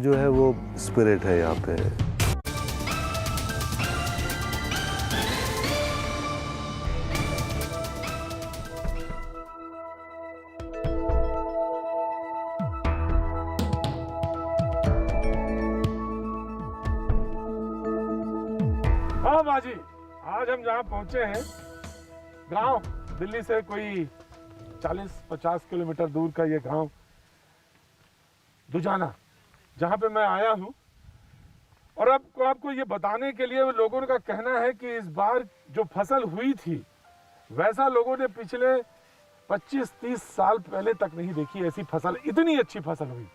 जो है वो स्पिरिट है यहाँ पे। हाँ बाजी, आज हम जहाँ पहुँचे हैं गांव, दिल्ली से कोई 40-50 किलोमीटर दूर का ये गांव दुजाना, जहाँ पे मैं आया हूँ। और अब आपको ये बताने के लिए लोगों का कहना है कि इस बार जो फसल हुई थी वैसा लोगों ने पिछले 25-30 साल पहले तक नहीं देखी। ऐसी फसल, इतनी अच्छी फसल हुई।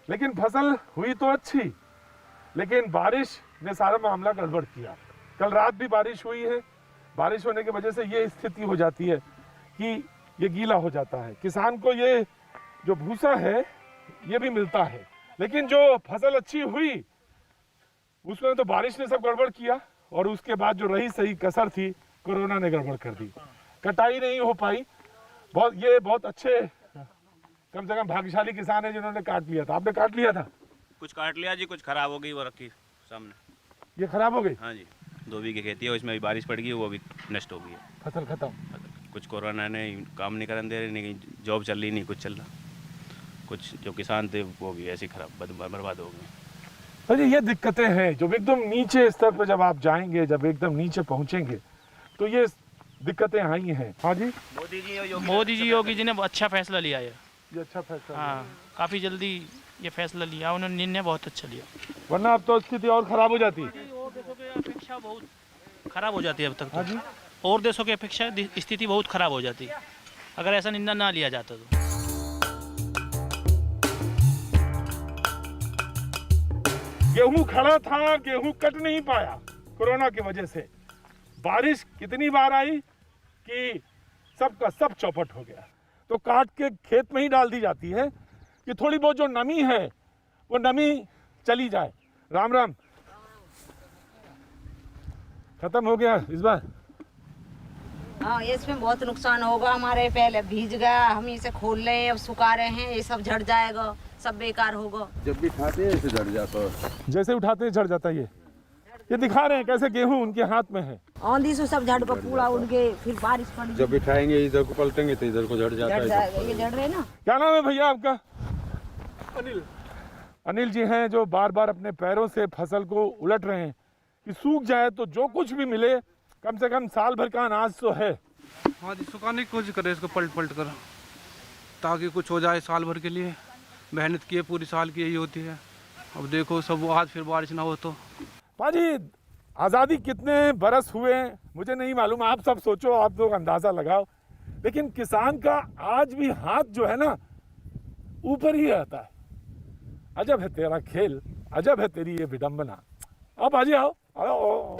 लेकिन फसल हुई तो अच्छी, लेकिन बारिश ने सारा मामला गड़बड़ किया। कल रात भी बारिश हुई है। बारिश होने की वजह से ये स्थिति हो जाती है कि ये गीला हो जाता है। किसान को ये जो भूसा है ये भी मिलता है, लेकिन जो फसल अच्छी हुई उसमें तो बारिश ने सब गड़बड़ किया। और उसके बाद जो रही सही कसर थी, कोरोना ने गड़बड़ कर दी। कटाई नहीं हो पाई। बहुत अच्छे, कम से कम भाग्यशाली किसान है जिन्होंने काट लिया था। आपने काट लिया था? कुछ काट लिया जी, कुछ खराब हो गई, वो रखी सामने। ये खराब हो गई? हाँ जी, 2 बीघे खेती है, उसमें भी बारिश पड़ गई, वो भी नष्ट हो गई है। फसल खत्म। कुछ कोरोना ने काम नहीं करने दे रहे, नहीं जॉब चल रही, नहीं कुछ चल रहा। कुछ जो किसान थे वो भी ऐसे खराब बर्बाद हो गए। अरे ये दिक्कतें हैं जब एकदम नीचे स्तर पर जब आप जाएंगे, जब एकदम नीचे पहुंचेंगे तो ये दिक्कतें आई हैं। हाँ जी, मोदी जी योगी जी ने अच्छा फैसला लिया है। ये अच्छा फैसला। हाँ, काफ़ी जल्दी ये फैसला लिया उन्होंने, निर्णय बहुत अच्छा लिया। वरना अब तो स्थिति और खराब हो जाती। और देशों की अपेक्षा बहुत खराब हो जाती है अब तक तो। हाँ जी, और देशों की अपेक्षा स्थिति बहुत खराब हो जाती है अगर ऐसा निर्णय ना लिया जाता तो। गेहूं खड़ा था, गेहूं कट नहीं पाया कोरोना की वजह से। बारिश कितनी बार आई कि सबका सब चौपट हो गया। तो काट के खेत में ही डाल दी जाती है कि थोड़ी बहुत जो नमी है वो नमी चली जाए। राम राम। खत्म हो गया इस बार? हाँ, इसमें बहुत नुकसान होगा। हमारे पहले भीज गया, हम इसे खोल रहे हैं, अब सुखा रहे हैं, ये सब झड़ जाएगा, सब बेकार होगा। जब भी खाते हैं ऐसे झड़ जाता है। जैसे उठाते हैं झड़ जाता है। ये दिखा रहे हैं कैसे गेहूं उनके हाथ में है। आंधी से सब झड़ कर पूरा उड़ के, फिर बारिश पड़ जब बिठाएंगे इधर को पलटेंगे तो इधर को झड़ जाता झड़ है। जाएगा। ये झड़ रहे ना। क्या नाम है भैया आपका? अनिल। अनिल जी हैं जो बार बार अपने पैरों से फसल को उलट रहे हैं कि सूख जाए तो जो कुछ भी मिले, कम से कम साल भर का अनाज तो है। हाँ जी, सुखाने की कोशिश करें इसको पलट पलट कर, ताकि कुछ हो जाए साल भर के लिए। मेहनत की है पूरी साल की, यही होती है। अब देखो सब आज फिर बारिश ना हो तो। पाजी, आज़ादी कितने बरस हुए मुझे नहीं मालूम, आप सब सोचो, आप लोग अंदाज़ा लगाओ। लेकिन किसान का आज भी हाथ जो है ना ऊपर ही रहता है। अजब है तेरा खेल, अजब है तेरी ये विडंबना। आओ पाजी, आओ आओ।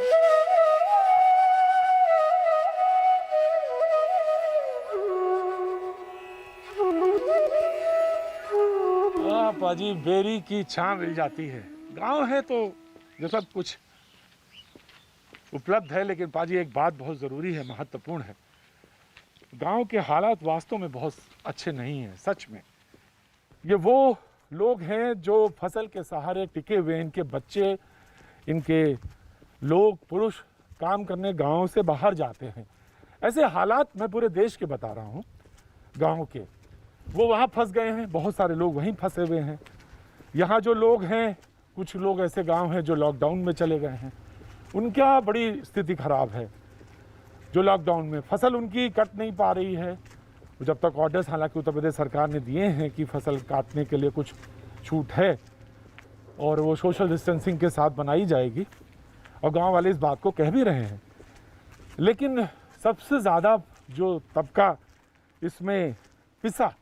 पाजी, बेरी की छां मिल जाती है। गांव है तो जो सब कुछ उपलब्ध है। लेकिन पाजी एक बात बहुत ज़रूरी है, महत्वपूर्ण है। गांव के हालात वास्तव में बहुत अच्छे नहीं हैं, सच में। ये वो लोग हैं जो फसल के सहारे टिके हुए, इनके बच्चे, इनके लोग, पुरुष काम करने गांव से बाहर जाते हैं। ऐसे हालात मैं पूरे देश के बता रहा हूँ। गांव के वो वहाँ फंस गए हैं, बहुत सारे लोग वहीं फंसे हुए हैं। यहाँ जो लोग हैं, कुछ लोग ऐसे गांव हैं जो लॉकडाउन में चले गए हैं, उनका बड़ी स्थिति खराब है। जो लॉकडाउन में फसल उनकी कट नहीं पा रही है। जब तक ऑर्डर्स हालांकि उत्तर प्रदेश सरकार ने दिए हैं कि फसल काटने के लिए कुछ छूट है और वो सोशल डिस्टेंसिंग के साथ बनाई जाएगी, और गांव वाले इस बात को कह भी रहे हैं। लेकिन सबसे ज़्यादा जो तबका इसमें पिसा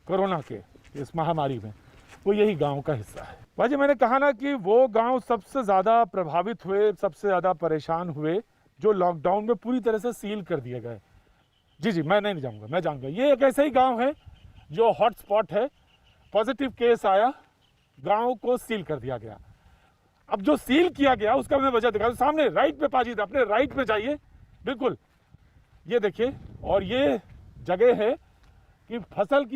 कोरोना के इस महामारी में, वो यही गांव का हिस्सा है। भाजी, मैंने कहा ना कि वो गांव सबसे ज़्यादा प्रभावित हुए, सबसे ज़्यादा परेशान हुए, जो लॉकडाउन में पूरी तरह से सील कर दिए गए। जी, मैं नहीं जाऊंगा, मैं जाऊंगा। ये एक ऐसा ही गांव है जो हॉटस्पॉट है। पॉजिटिव केस आया, गांव को सील कर दिया गया। अब जो सील किया गया उसका मैं वजह दिखा दूं। सामने राइट पे पाजी, अपने राइट पे जाइए, बिल्कुल ये देखिए। और ये जगह है कि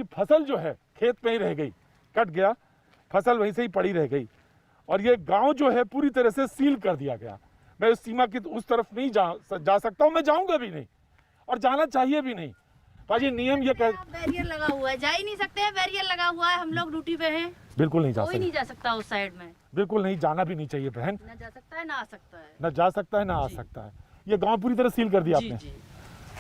फसल जो है खेत में ही रह गई, कट गया। फसल वहीं से ही पड़ी रह गई और ये गांव जो है पूरी तरह से सील कर दिया गया। मैं उस सीमा की उस तरफ नहीं जा सकता हूँ, मैं जाऊंगा भी नहीं और जाना चाहिए भी नहीं। पाजी नियम ये कह, बैरियर लगा हुआ है, जा ही नहीं सकते हैं, बैरियर लगा हुआ है, हम लोग ड्यूटी पे हैं, बिल्कुल नहीं जा कोई नहीं सकता, जा सकता उस साइड में, बिल्कुल नहीं, जाना भी नहीं चाहिए बहन। ना जा सकता है ना आ सकता है। न जा सकता है ना आ सकता है। ये गांव पूरी तरह सील कर दिया जी आपने। जी,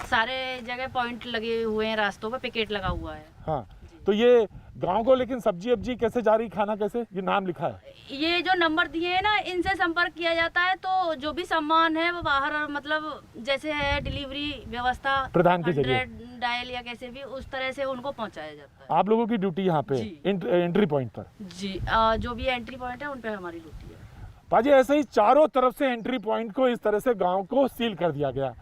सारे जगह पॉइंट लगे हुए हैं, रास्तों पे पिकेट लगा हुआ है। हाँ, तो ये गांव को लेकिन सब्जी अब्जी कैसे जा रही, खाना कैसे, ये नाम लिखा है? ये जो नंबर दिए हैं ना, इनसे संपर्क किया जाता है तो जो भी सामान है वो बाहर, मतलब जैसे है डिलीवरी व्यवस्था प्रधान के जरिए 100 डायल या कैसे भी उस तरह से उनको पहुंचाया जाता है। आप लोगों की ड्यूटी यहाँ पे जी। एंट्री पॉइंट पर? जी, जो भी एंट्री पॉइंट है उन पे हमारी ड्यूटी है। पाजी ऐसे ही चारों तरफ से एंट्री पॉइंट को इस तरह से गांव को सील कर दिया गया।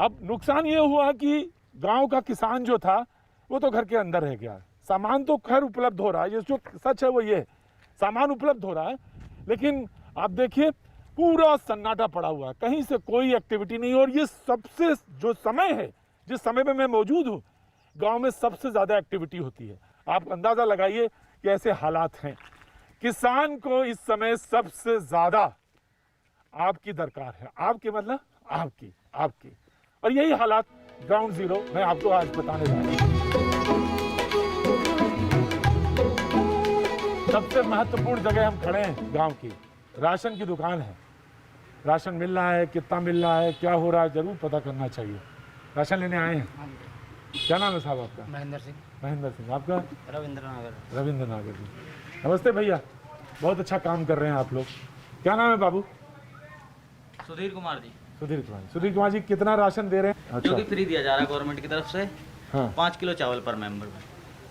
अब नुकसान ये हुआ कि गांव का किसान जो था वो तो घर के अंदर रह गया। सामान तो खैर उपलब्ध हो रहा है, ये जो सच है वो ये सामान उपलब्ध हो रहा है, लेकिन आप देखिए पूरा सन्नाटा पड़ा हुआ है, कहीं से कोई एक्टिविटी नहीं। और ये सबसे जो समय है, जिस समय में मैं मौजूद हूँ, गांव में सबसे ज़्यादा एक्टिविटी होती है। आप अंदाज़ा लगाइए कि ऐसे हालात हैं। किसान को इस समय सबसे ज़्यादा आपकी दरकार है, आपकी मतलब आपकी। और यही हालात ग्राउंड जीरो मैं आपको आज बताने जा रहा हूँ। सबसे महत्वपूर्ण जगह हम खड़े हैं गांव की, राशन की दुकान है। राशन मिल रहा है, कितना मिल रहा है, क्या हो रहा है, जरूर पता करना चाहिए। राशन लेने आए हैं, क्या नाम है साहब आपका? महेंद्र सिंह। महेंद्र सिंह। आपका? रविंद्र नागर। रविंद्र नागर जी, नमस्ते भैया, बहुत अच्छा काम कर रहे हैं आप लोग। क्या नाम है बाबू? सुधीर कुमार जी। सुधीर कुमार जी, कितना राशन दे रहे हैं? जो कि फ्री दिया जा रहा है गवर्नमेंट की तरफ से। हाँ, 5 किलो चावल पर मेंबर में।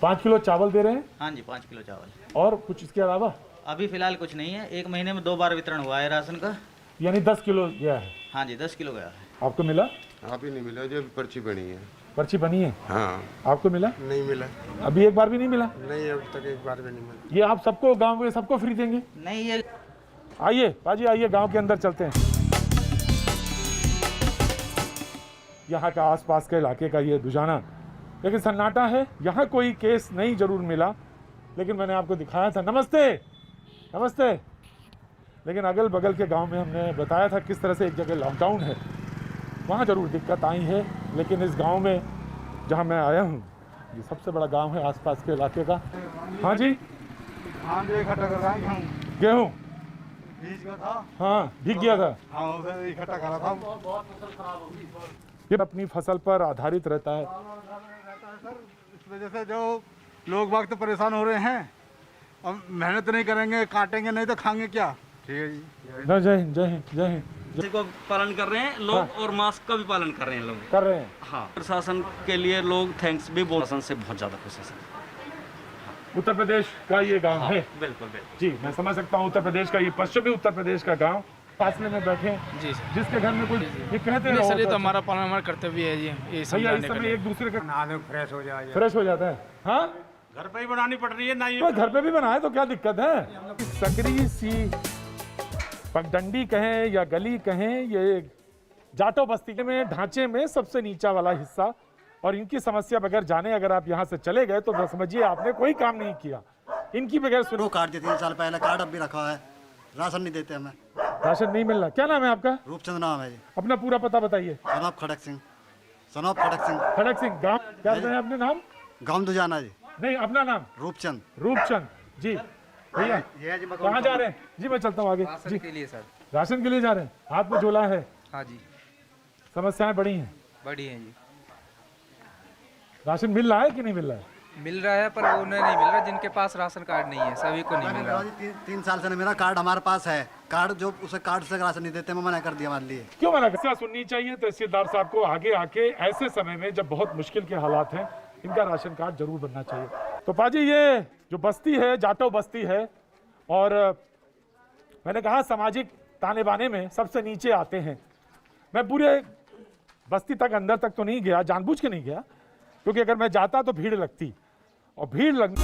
5 किलो चावल दे रहे हैं? हाँ जी, 5 किलो चावल। और कुछ इसके अलावा? अभी फिलहाल कुछ नहीं है, 1 महीने में 2 बार वितरण हुआ है राशन का। यानी 10 किलो गया है? हाँ जी, 10 किलो गया है। आपको मिला? आप ही नहीं मिला, जो पर्ची बनी है। पर्ची बनी है? हाँ, आपको मिला? नहीं मिला, अभी एक बार भी नहीं मिला? नहीं अब तक एक बार भी नहीं मिला। ये आप सबको गांव में सबको फ्री देंगे? नहीं, ये आइए बाजी, आइए गांव के अंदर चलते हैं। यहाँ का आसपास के इलाके का ये दुजाना, लेकिन सन्नाटा है। यहाँ कोई केस नहीं जरूर मिला, लेकिन मैंने आपको दिखाया था। नमस्ते नमस्ते। लेकिन अगल बगल के गांव में हमने बताया था किस तरह से एक जगह लॉकडाउन है, वहाँ ज़रूर दिक्कत आई है। लेकिन इस गांव में जहाँ मैं आया हूँ, ये सबसे बड़ा गांव है आसपास के इलाके का। हाँ जी, इकट्ठा कर रहा है गेहूँ बीज का था। हाँ भीग गया था। हाँ, उसे इकट्ठा करा था। ये अपनी फसल पर आधारित रहता है। सर, इस वजह से जो लोग बाग तो परेशान हो रहे हैं, और मेहनत नहीं करेंगे, काटेंगे नहीं तो खाएंगे क्या? ठीक है जी। जय हिंद जय हिंद जय हिंद। इसी को पालन कर रहे हैं लोग। हाँ। और मास्क का भी पालन कर रहे हैं लोग। कर रहे हैं। हाँ, प्रशासन के लिए लोग थैंक्स भी बोल, प्रशासन से बहुत ज़्यादा खुश है। उत्तर प्रदेश का ये गांव हाँ, है। बिल्कुल बिल्कुल जी, मैं समझ सकता हूँ। उत्तर प्रदेश का ये पश्चिमी उत्तर प्रदेश का गांव, फासले में बैठे जी सर। जिसके घर में कोई ये कहते हैं सर, ये तो हमारा पालन, हमारा कर्तव्य है जी। ये भैया इस समझाने का समय एक दूसरे का नहा फ्रेश हो जाए। फ्रेश हो जाता है। हाँ, घर पे ही बनानी पड़ रही है ना, ये तो घर पे भी बनाए तो क्या दिक्कत है? सकरी सी पगडंडी कहें या गली कहें, ये जाटो बस्ती में ढांचे में सबसे नीचा वाला हिस्सा, और इनकी समस्या बगैर जाने अगर आप यहाँ से चले गए तो समझिए आपने कोई काम नहीं किया। इनकी बगैर सुनो। कार्ड दिए 3 साल पहले, कार्ड अब भी रखा है, राशन नहीं देते हमें। राशन नहीं मिल रहा। क्या नाम है आपका? रूपचंद नाम है जी। अपना पूरा पता बताइए। सनॉफ खड़क सिंह। सनॉफ खड़क सिंह। खड़क सिंह। गाँव क्या है अपने नाम? गाँव दुजाना जी। नहीं, अपना नाम? रूपचंद। रूपचंद जी। भैया कहाँ जा रहे हैं? जी मैं चलता हूँ आगे। जी के लिए सर। राशन के लिए जा रहे हैं? हाथ में झोला है? हाँ जी। समस्याएं बड़ी हैं? बड़ी हैं जी। राशन मिल रहा है कि नहीं मिल रहा है? मिल रहा है, पर उन्हें नहीं मिल रहा जिनके पास राशन कार्ड नहीं है, सभी को नहीं मिल रहा। 3 साल से मेरा कार्ड हमारे पास है, कार्ड जो उसे कार्ड से राशन नहीं देते, मैं मना कर दिया हमारे लिए। क्यों मना कर? सुननी चाहिए तहसीलदार साहब को आगे आके। ऐसे समय में जब बहुत मुश्किल के हालात हैं, इनका राशन कार्ड जरूर बनना चाहिए। तो पाजी ये जो बस्ती है जाटो बस्ती है, और मैंने कहा सामाजिक ताने बाने में सबसे नीचे आते हैं। मैं पूरे बस्ती तक अंदर तक तो नहीं गया, जानबूझ के नहीं गया, क्योंकि अगर मैं जाता तो भीड़ लगती, और भीड़ लग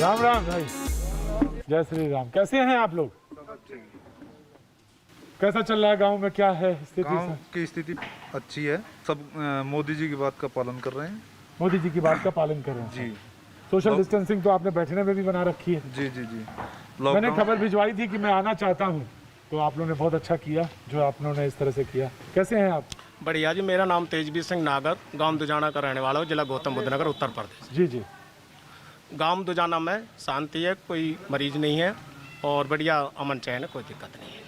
राम राम भाई, जय श्री राम। कैसे हैं आप लोग? कैसा चल रहा है गांव में, क्या है स्थिति? गांव की स्थिति अच्छी है, सब मोदी जी की बात का पालन कर रहे हैं। मोदी जी की बात का पालन कर रहे हैं जी। सोशल डिस्टेंसिंग तो आपने बैठने में भी बना रखी है। जी जी जी। मैंने खबर भिजवाई थी कि मैं आना चाहता हूँ, तो आप लोगों ने बहुत अच्छा किया जो आप लोगों ने इस तरह से किया। कैसे हैं आप? बढ़िया जी। मेरा नाम तेजवीर सिंह नागर, गांव दुजाना का रहने वाला हूँ, जिला गौतम बुद्ध नगर, उत्तर प्रदेश। जी जी। गांव दुजाना में शांति है, कोई मरीज नहीं है और बढ़िया अमन चैन है, कोई दिक्कत नहीं है।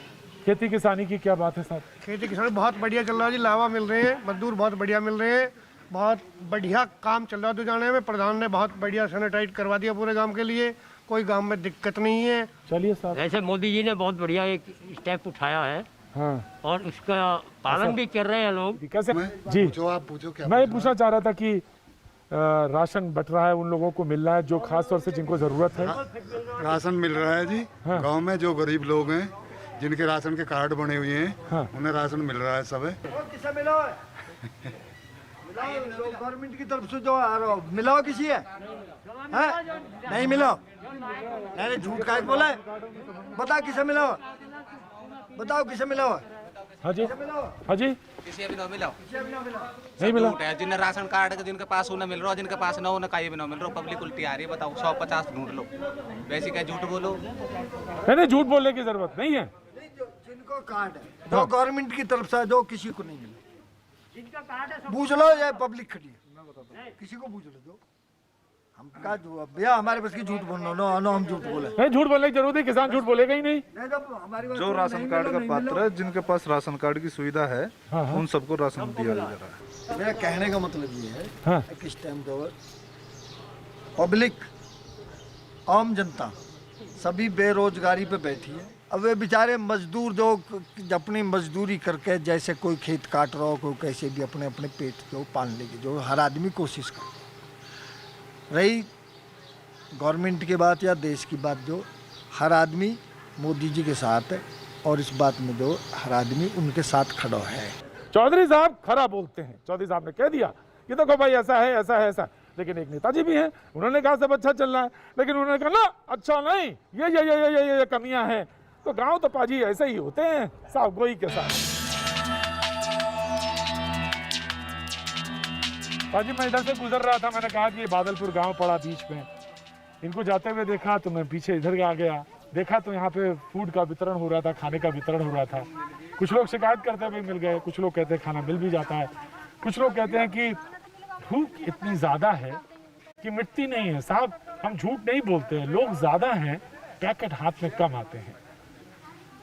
खेती किसानी की क्या बात है साहब? खेती किसानी बहुत बढ़िया चल रहा है जी, लावा मिल रहे हैं, मजदूर बहुत बढ़िया मिल रहे हैं, बहुत बढ़िया काम चल रहा है दुजाने में। प्रधान ने बहुत बढ़िया सैनिटाइज करवा दिया पूरे गांव के लिए, कोई गांव में दिक्कत नहीं है। चलिए साहब। वैसे मोदी जी ने बहुत बढ़िया एक स्टेप उठाया है। हाँ। और उसका पालन भी कर रहे हैं लोग। कैसे? जी पूछो, आप पूछो क्या। मैं पूछना चाह रहा था कि राशन बट रहा है, उन लोगों को मिल रहा है जो खास तौर से जिनको जरूरत है? राशन मिल रहा है जी। गांव में जो गरीब लोग हैं, जिनके राशन के कार्ड बने हुए हैं, उन्हें राशन मिल रहा है सब। किसे मिला गवर्नमेंट की तरफ से जो मिला किसी है? नहीं मिला। मैंने झूठ का बोला है, बता किसे मिला, बताओ किसे मिला? हाँ जी, हाँ जी। किसी भी ना मिला, नहीं मिला है। जिन्हें राशन कार्ड है, जिनके पास उन्हें मिल रहा, जिनके पास ना उन्हें कहीं भी ना मिल रहा। पब्लिक उल्टी आ रही है, बताओ 150 ढूंढ लो, वैसे क्या झूठ बोलो? नहीं, झूठ बोलने की जरूरत नहीं है। जिनको कार्ड है, जो गवर्नमेंट की तरफ से, जो किसी को नहीं मिला, पूछ लो, या पब्लिक खड़ी है, किसी को पूछ लो। जो हम का भैया हमारे बस की झूठ बोलना, नो हम झूठ बोले। नहीं, झूठ बोलने की जरूरत है, किसान झूठ बोलेगा ही नहीं। जो राशन कार्ड का पात्र है, जिनके पास राशन कार्ड की सुविधा है, उन सबको राशन दिया जा रहा है। मेरा कहने का मतलब ये है कि इस टाइम जो पब्लिक, आम जनता सभी बेरोजगारी पे बैठी है। अब वे बेचारे मजदूर जो अपनी मजदूरी करके, जैसे कोई खेत काट रहा हो, कोई कैसे भी अपने अपने पेट को पालने की जो हर आदमी कोशिश कर रही। गवर्नमेंट की बात या देश की बात, जो हर आदमी मोदी जी के साथ है, और इस बात में जो हर आदमी उनके साथ खड़ा है। चौधरी साहब खरा बोलते हैं। चौधरी साहब ने कह दिया कि देखो भाई ऐसा है, ऐसा है, ऐसा। लेकिन एक नेताजी भी हैं, उन्होंने कहा सब अच्छा चल रहा है, लेकिन उन्होंने कहा ना अच्छा नहीं, ये कमियां हैं। तो गांव तो पाजी ऐसे ही होते हैं, साफ गोई के साथ। पाजी मैं इधर से गुजर रहा था, मैंने कहा कि ये बादलपुर गांव पड़ा बीच में, इनको जाते हुए देखा तो मैं पीछे इधर आ गया, देखा तो यहाँ पे फूड का वितरण हो रहा था, खाने का वितरण हो रहा था। कुछ लोग शिकायत करते हुए मिल गए, कुछ लोग कहते हैं खाना मिल भी जाता है, कुछ लोग कहते हैं कि भूख इतनी ज़्यादा है कि मिटती नहीं है। साहब हम झूठ नहीं बोलते हैं, लोग ज़्यादा हैं, पैकेट हाथ में कम आते हैं।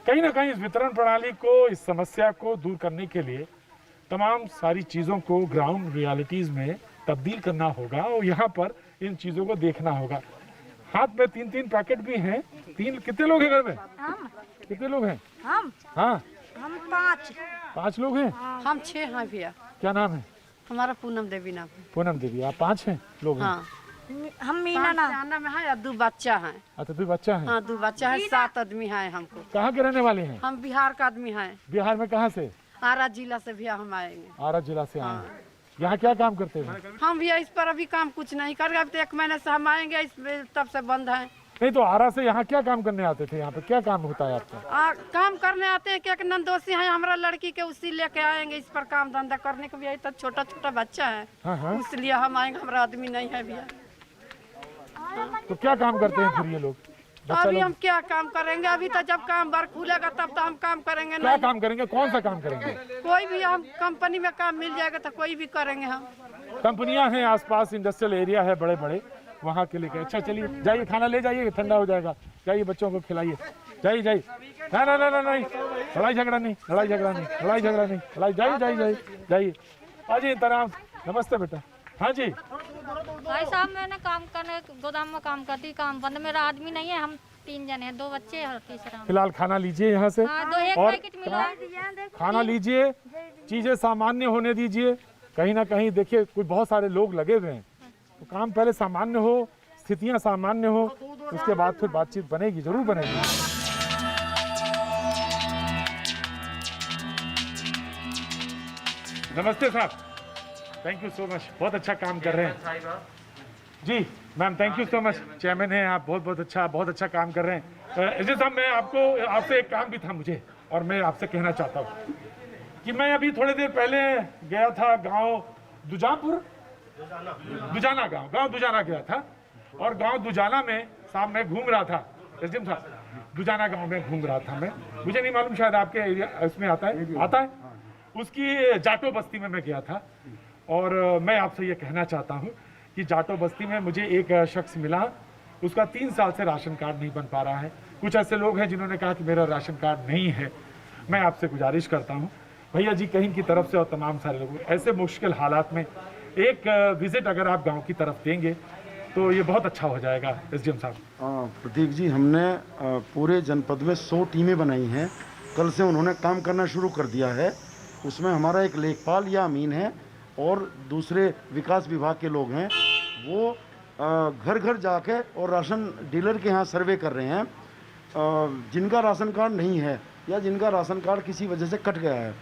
कहीं ना कहीं इस वितरण प्रणाली को, इस समस्या को दूर करने के लिए तमाम सारी चीज़ों को ग्राउंड रियलिटीज़ में तब्दील करना होगा, और यहाँ पर इन चीज़ों को देखना होगा। हाथ में 3-3 पैकेट भी हैं। कितने लोग हैं घर में? कितने लोग हैं? हम हाँ 5 लोग हैं। हम 6 हैं भैया। क्या नाम है? हमारा पूनम देवी नाम है। पूनम देवी। आप 5 हैं लोग? हाँ। हम मीना नाम है और 2 बच्चा हैं। अच्छा 2 बच्चा हैं? हाँ 2 बच्चा है, 7 आदमी हैं हमको। कहाँ के रहने वाले हैं? हम बिहार का आदमी हैं। बिहार में कहाँ से? आरा जिला से भैया हम आएंगे। आरा जिला से आए हैं। यहाँ क्या काम करते हैं? हम भैया इस पर अभी काम कुछ नहीं कर रहे, अब तो 1 महीने से हम आएंगे, इस तब से बंद है। नहीं तो आरा से यहाँ क्या काम करने आते थे? यहाँ पे क्या काम होता है आपका? काम करने आते हैं, क्या नंदोसी है हमारा लड़की के, उसी लेके आएंगे इस पर काम धंधा करने को। भी तो छोटा छोटा बच्चा है, इसलिए हम आएंगे, हमारा आदमी नहीं है भैया। तो क्या काम करते हैं फिर ये लोग? अभी हम क्या काम करेंगे? अभी तो जब काम बार खुलेगा तब तो हम काम करेंगे। क्या काम करेंगे? कौन सा काम करेंगे? कोई भी, हम कंपनी में काम मिल जाएगा तो कोई भी करेंगे हम। कंपनियां हैं आसपास, इंडस्ट्रियल एरिया है बड़े बड़े, वहाँ के लेके। अच्छा चलिए जाइए, खाना ले जाइए, ठंडा हो जाएगा। जाइए बच्चों को खिलाइए, जाइए जाइए। नहीं, लड़ाई झगड़ा नहीं, लड़ाई झगड़ा नहीं, लड़ाई झगड़ा नहीं, लड़ाई। जाइए आइए तनाव। नमस्ते बेटा। हाँ जी भाई साहब, मैंने काम करने गोदाम में काम करती, काम बंद, मेरा आदमी नहीं है, हम 3 जने हैं, 2 बच्चे और तीसरा। फिलहाल खाना लीजिए यहाँ से। और खाना लीजिए, चीजें सामान्य होने दीजिए। कहीं ना कहीं देखिए कुछ बहुत सारे लोग लगे हुए हैं, तो काम पहले सामान्य हो, स्थितियाँ सामान्य हो, उसके बाद फिर बातचीत बनेगी, जरूर बनेगी। नमस्ते साहब, थैंक यू सो मच, बहुत अच्छा काम कर रहे हैं जी। Ma'am thank you so much, chairman हैं आप, बहुत अच्छा काम कर रहे हैं। अजय साहब मैं आपसे एक काम भी था मुझे। और मैं आपसे कहना चाहता हूँ कि मैं अभी थोड़ी देर पहले गया था गांव दुजानपुर, गांव दुजाना गया था, और गांव दुजाना में साहब मैं घूम रहा था, एसडीएम साहब, दुजाना गांव में घूम रहा था मैं, मुझे नहीं मालूम शायद आपके एरिया इसमें आता है, उसकी जाटो बस्ती में मैं गया था। और मैं आपसे ये कहना चाहता हूँ कि जाटो बस्ती में मुझे एक शख्स मिला, उसका 3 साल से राशन कार्ड नहीं बन पा रहा है। कुछ ऐसे लोग हैं जिन्होंने कहा कि मेरा राशन कार्ड नहीं है। मैं आपसे गुजारिश करता हूँ भैया जी कहीं की तरफ से और तमाम सारे लोग ऐसे मुश्किल हालात में एक विजिट अगर आप गांव की तरफ देंगे तो ये बहुत अच्छा हो जाएगा। एसडीएम साहब। प्रतीक जी, हमने पूरे जनपद में 100 टीमें बनाई हैं। कल से उन्होंने काम करना शुरू कर दिया है। उसमें हमारा एक लेखपाल या अमीन है और दूसरे विकास विभाग के लोग हैं। वो घर घर जाके और राशन डीलर के यहाँ सर्वे कर रहे हैं। जिनका राशन कार्ड नहीं है या जिनका राशन कार्ड किसी वजह से कट गया है,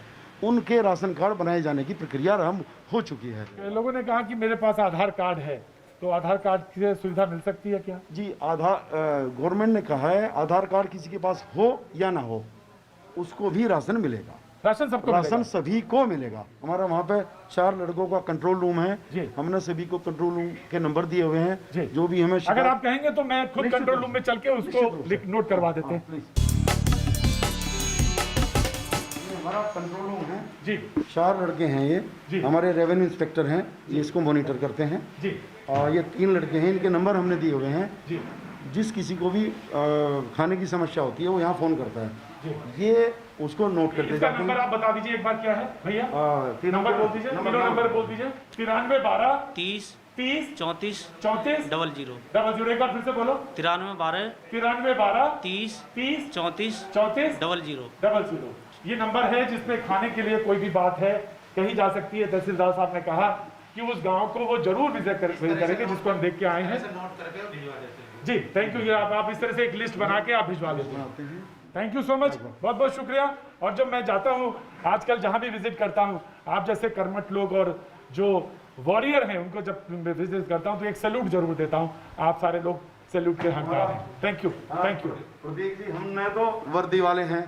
उनके राशन कार्ड बनाए जाने की प्रक्रिया आरंभ हो चुकी है। लोगों ने कहा कि मेरे पास आधार कार्ड है, तो आधार कार्ड की सुविधा मिल सकती है क्या? जी, गवर्नमेंट ने कहा है आधार कार्ड किसी के पास हो या ना हो, उसको भी राशन मिलेगा। राशन सबको राशन सभी को मिलेगा। हमारा वहाँ पे 4 लड़कों का कंट्रोल रूम है। हमने सभी को कंट्रोल रूम के नंबर दिए हुए हैं। जो भी हमें अगर आप कहेंगे तो मैं खुद कंट्रोल रूम में चल के उसको नोट करवा देते हैं। हमारा कंट्रोल रूम है जी। 4 लड़के हैं ये हमारे रेवेन्यू इंस्पेक्टर हैं, ये इसको मॉनिटर करते हैं जी। और ये 3 लड़के हैं, इनके नंबर हमने दिए हुए हैं जी। जिस किसी को भी खाने की समस्या होती है वो यहाँ फ़ोन करता है, ये उसको नोट करते जाते हैं। नंबर आप बता दीजिए एक बार क्या है भैया? नंबर बोल दीजिए, नंबर बोल दीजिए। 93 12 30 30 34 34 00 00। एक बार फिर से बोलो। 93 12 30 30 34 34 00। ये नंबर है जिसमें खाने के लिए कोई भी बात है कही जा सकती है। तहसीलदार साहब ने कहा कि उस गांव को वो जरूर विजिट करेंगे जिसको हम देख के आए हैं जी। Thank you. आप इस तरह से एक लिस्ट बना के आप भिजवा देते हैं। थैंक यू सो मच, बहुत बहुत शुक्रिया। और जब मैं जाता हूँ आजकल जहाँ भी विजिट करता हूँ, आप जैसे कर्मठ लोग और जो वॉरियर हैं उनको जब विजिट करता हूँ तो एक सैल्यूट जरूर देता हूँ। आप सारे लोग सैल्यूट के हकदार हैं। Thank you, thank you. Pradeep ji, हमने तो वर्दी वाले हैं,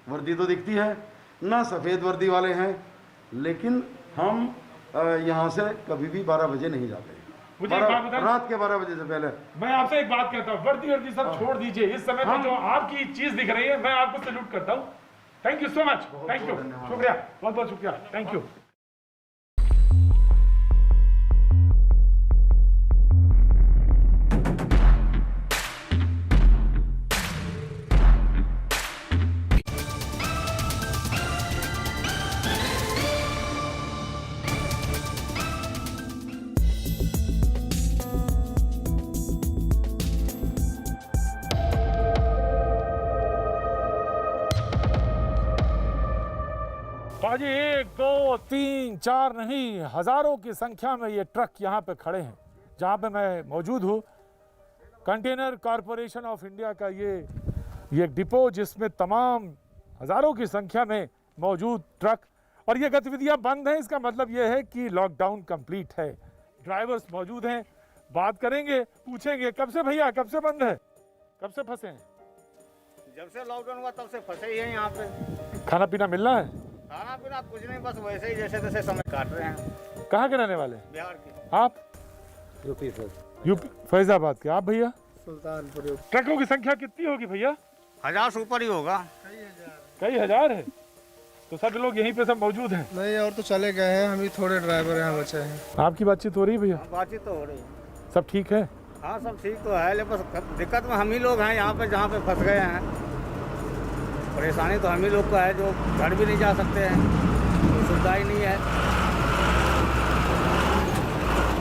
वर्दी तो दिखती है ना, सफ़ेद वर्दी वाले हैं, लेकिन हम यहाँ से कभी भी 12 बजे नहीं जाते। मुझे एक बात बताएं, रात के 12 बजे से पहले। मैं आपसे एक बात कहता हूँ, वर्दी सब छोड़ दीजिए। इस समय तो जो आपकी चीज दिख रही है मैं आपको सैल्यूट करता हूँ। Thank you so much, thank you, शुक्रिया, बहुत बहुत शुक्रिया, थैंक यू। जी 1 2 3 4 नहीं, हजारों की संख्या में ये ट्रक यहाँ पे खड़े हैं जहाँ पे मैं मौजूद हूँ। कंटेनर कॉरपोरेशन ऑफ इंडिया का ये डिपो, जिसमें तमाम हजारों की संख्या में मौजूद ट्रक, और ये गतिविधियाँ बंद हैं। इसका मतलब ये है कि लॉकडाउन कंप्लीट है। ड्राइवर्स मौजूद हैं, बात करेंगे, पूछेंगे कब से भैया, कब से बंद है, कब से फंसे हैं? जब से लॉकडाउन हुआ तब से फंसे ही हैं यहाँ पे। खाना पीना मिल रहा है? खाना पीना कुछ नहीं, बस वैसे ही जैसे तैसे समय काट रहे हैं। कहाँ के रहने वाले? बिहार के। आप? यूपी फैजाबाद के। आप भैया? सुल्तानपुर। ट्रकों की संख्या कितनी होगी भैया? 1000 से ऊपर ही होगा। कई हजार है। तो सब लोग यहीं पे सब मौजूद हैं? नहीं, और तो चले गए हैं, हम ही थोड़े ड्राइवर यहाँ बचे हैं। आपकी बातचीत हो रही है भैया? बातचीत तो हो रही है। सब ठीक है? हाँ, सब ठीक तो है, लेकिन बस दिक्कत में हम ही लोग हैं यहाँ पे, जहाँ पे फंस गए हैं। परेशानी तो हम ही लोग का है, जो घर भी नहीं जा सकते हैं, सुविधा ही नहीं है।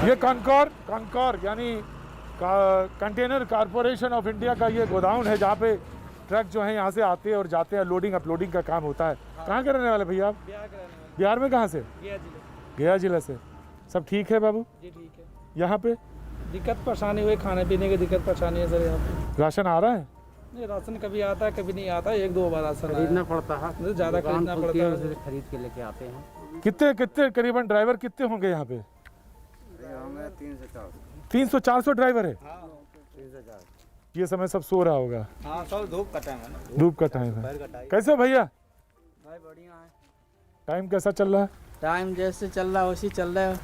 ये कॉनकॉर यानी कंटेनर कॉरपोरेशन ऑफ इंडिया का ये गोदाउन है जहाँ पे ट्रक जो है यहाँ से आते हैं और जाते हैं, लोडिंग अपलोडिंग का काम होता है। कहाँ के रहने वाले भैया आप? बिहार में। कहाँ से? गया जिला से। सब ठीक है बाबू? जी ठीक है। यहाँ पे दिक्कत परेशानी हुई, खाने पीने की दिक्कत परेशानी है सर यहाँ पे। राशन आ रहा है? नहीं, राशन कभी आता है कभी नहीं आता है, 1-2 बार राशन खरीदना पड़ता है, ज़्यादा खरीदना पड़ता है, खरीद के लेके आते हैं। कितने करीबन ड्राइवर कितने होंगे यहाँ पे? 300 300-400 ड्राइवर है। ये समय सब सो रहा होगा। हाँ सब धूप का टाइम है ना। धूप का टाइम है। कैसे भैया भाई बढ़िया है। टाइम कैसा चल रहा है? टाइम जैसे चल रहा है वैसे चल रहा है।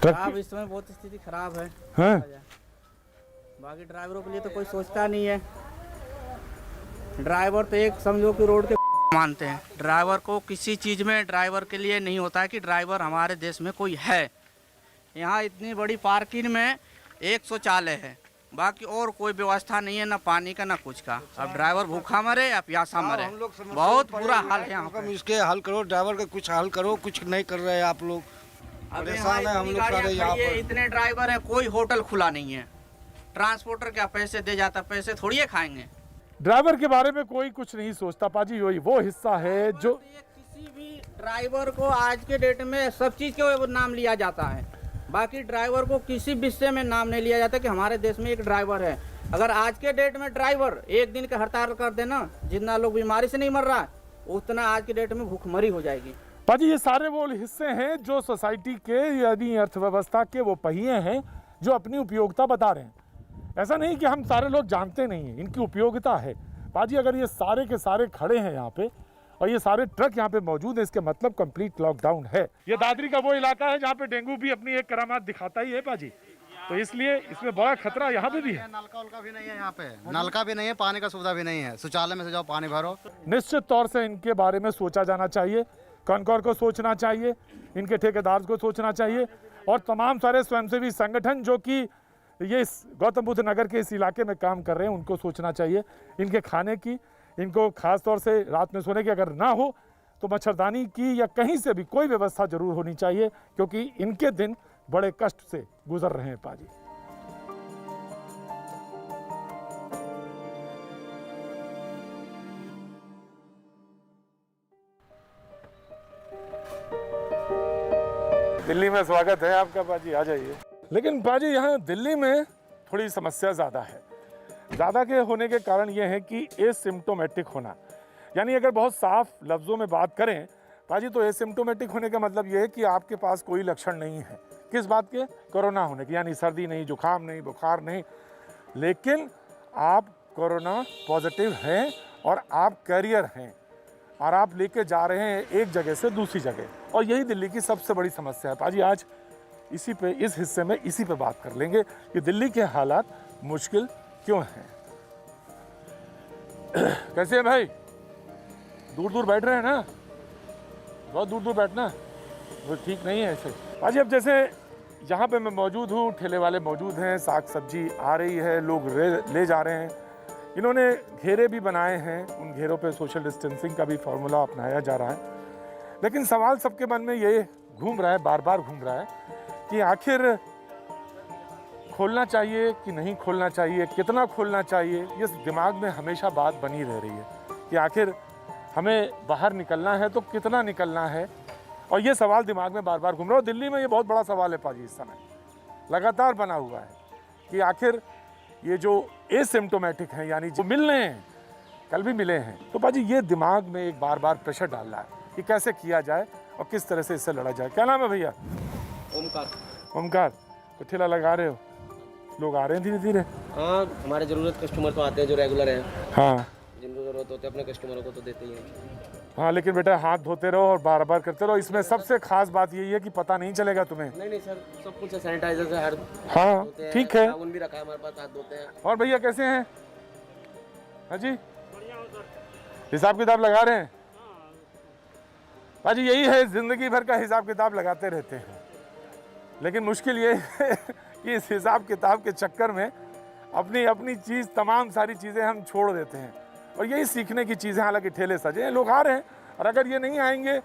खराब इस समय बहुत स्थिति खराब है। हाँ? बाकी ड्राइवरों के लिए तो कोई सोचता नहीं है। ड्राइवर तो एक समझो कि रोड के मानते हैं। ड्राइवर को किसी चीज़ में ड्राइवर के लिए नहीं होता है कि ड्राइवर हमारे देश में कोई है। यहाँ इतनी बड़ी पार्किंग में एक शौचालय है, बाकी और कोई व्यवस्था नहीं है, ना पानी का ना कुछ का। अब ड्राइवर भूखा मरे या प्यासा मरे, बहुत बुरा हाल है यहाँ पे। इसके हल करो, ड्राइवर का कुछ हल करो, कुछ नहीं कर रहे आप लोग। परेशान है हम लोग सारे यहाँ पर। इतने ड्राइवर हैं, कोई होटल खुला नहीं है। ट्रांसपोर्टर क्या पैसे दे जाता, पैसे थोड़ी है खाएंगे। ड्राइवर के बारे में कोई कुछ नहीं सोचता पाजी। वही वो हिस्सा है जो किसी भी ड्राइवर को आज के डेट में सब चीज़ के नाम लिया जाता है, बाकी ड्राइवर को किसी विषय में नाम नहीं लिया जाता कि हमारे देश में एक ड्राइवर है। अगर आज के डेट में ड्राइवर एक दिन का हड़ताल कर देना, जितना लोग बीमारी से नहीं मर रहा उतना आज के डेट में भूखमरी हो जाएगी। पाजी ये सारे वो हिस्से हैं जो सोसाइटी के यानी अर्थव्यवस्था के वो पहिए हैं जो अपनी उपयोगिता बता रहे हैं। ऐसा नहीं कि हम सारे लोग जानते नहीं हैं, इनकी उपयोगिता है। पाजी अगर ये सारे के सारे खड़े हैं यहाँ पे और ये सारे ट्रक यहाँ पे मौजूद है, इसके मतलब कंप्लीट लॉकडाउन है। ये दादरी का वो इलाका है जहाँ पे डेंगू भी अपनी एक करामात दिखाता ही है पाजी, तो इसलिए इसमें बड़ा खतरा यहाँ पे भी है। नलका उलका भी नहीं है यहाँ पे, नलका भी नहीं है, पानी का सुविधा भी नहीं है। शौचालय में से जाओ पानी भरो। निश्चित तौर से इनके बारे में सोचा जाना चाहिए, कॉनकॉर को सोचना चाहिए, इनके ठेकेदार को सोचना चाहिए और तमाम सारे स्वयंसेवी संगठन जो कि ये गौतम बुद्ध नगर के इस इलाके में काम कर रहे हैं उनको सोचना चाहिए। इनके खाने की, इनको खास तौर से रात में सोने की अगर ना हो तो मच्छरदानी की या कहीं से भी कोई व्यवस्था जरूर होनी चाहिए, क्योंकि इनके दिन बड़े कष्ट से गुजर रहे हैं पाजी। दिल्ली में स्वागत है आपका पाजी, आ जाइए। लेकिन पाजी यहाँ दिल्ली में थोड़ी समस्या ज़्यादा है। ज़्यादा के होने के कारण ये है कि एसिम्प्टोमेटिक होना, यानी अगर बहुत साफ लफ्ज़ों में बात करें पाजी तो एसिम्प्टोमेटिक होने का मतलब ये है कि आपके पास कोई लक्षण नहीं है। किस बात के? कोरोना होने के, यानी सर्दी नहीं, जुकाम नहीं, बुखार नहीं, लेकिन आप कोरोना पॉजिटिव हैं और आप कैरियर हैं और आप लेके जा रहे हैं एक जगह से दूसरी जगह, और यही दिल्ली की सबसे बड़ी समस्या है पाजी। आज इसी पे, इस हिस्से में इसी पे बात कर लेंगे कि दिल्ली के हालात मुश्किल क्यों हैं। कैसे हैं भाई? दूर दूर बैठ रहे हैं ना, बहुत दूर दूर बैठना वो ठीक नहीं है ऐसे पाजी। अब जैसे यहाँ पे मैं मौजूद हूँ, ठेले वाले मौजूद हैं, साग सब्जी आ रही है, लोग ले जा रहे हैं। इन्होंने घेरे भी बनाए हैं, उन घेरों पे सोशल डिस्टेंसिंग का भी फॉर्मूला अपनाया जा रहा है। लेकिन सवाल सबके मन में ये घूम रहा है, बार बार घूम रहा है कि आखिर खोलना चाहिए कि नहीं खोलना चाहिए, कितना खोलना चाहिए। ये दिमाग में हमेशा बात बनी रह रही है कि आखिर हमें बाहर निकलना है तो कितना निकलना है, और ये सवाल दिमाग में बार बार घूम रहा है। दिल्ली में ये बहुत बड़ा सवाल है पाजी, इस समय लगातार बना हुआ है कि आखिर ये जो एसिम्प्टोमेटिक हैं, यानी जो मिल रहे हैं, कल भी मिले हैं, तो पाजी ये दिमाग में एक बार बार प्रेशर डाल रहा है कि कैसे किया जाए और किस तरह से इससे लड़ा जाए। क्या नाम है भैया? ओमकार। ओमकार, तो ठेला लगा रहे हो, लोग आ रहे हैं धीरे धीरे? हाँ, हमारे ज़रूरत कस्टमर तो आते हैं जो रेगुलर हैं। हाँ, जिनको ज़रूरत होती है अपने कस्टमरों को तो देते ही हैं। हाँ, लेकिन बेटा हाथ धोते रहो और बार बार करते रहो। इसमें सबसे खास बात यही है कि पता नहीं चलेगा तुम्हें। नहीं सर, सब कुछ सैनिटाइजर से हर हाँ ठीक है, साबुन भी रखा है हमारे पास, हाथ धोते हैं। और भैया कैसे हैं? हाँ जी, हिसाब किताब लगा रहे हैं भाजी। यही है, जिंदगी भर का हिसाब किताब लगाते रहते हैं, लेकिन मुश्किल ये है कि इस हिसाब किताब के चक्कर में अपनी अपनी चीज़, तमाम सारी चीज़ें हम छोड़ देते हैं। और यही सीखने की चीज़ें, हालांकि ठेले सजे हैं, लोग आ रहे हैं, और अगर ये नहीं आएंगे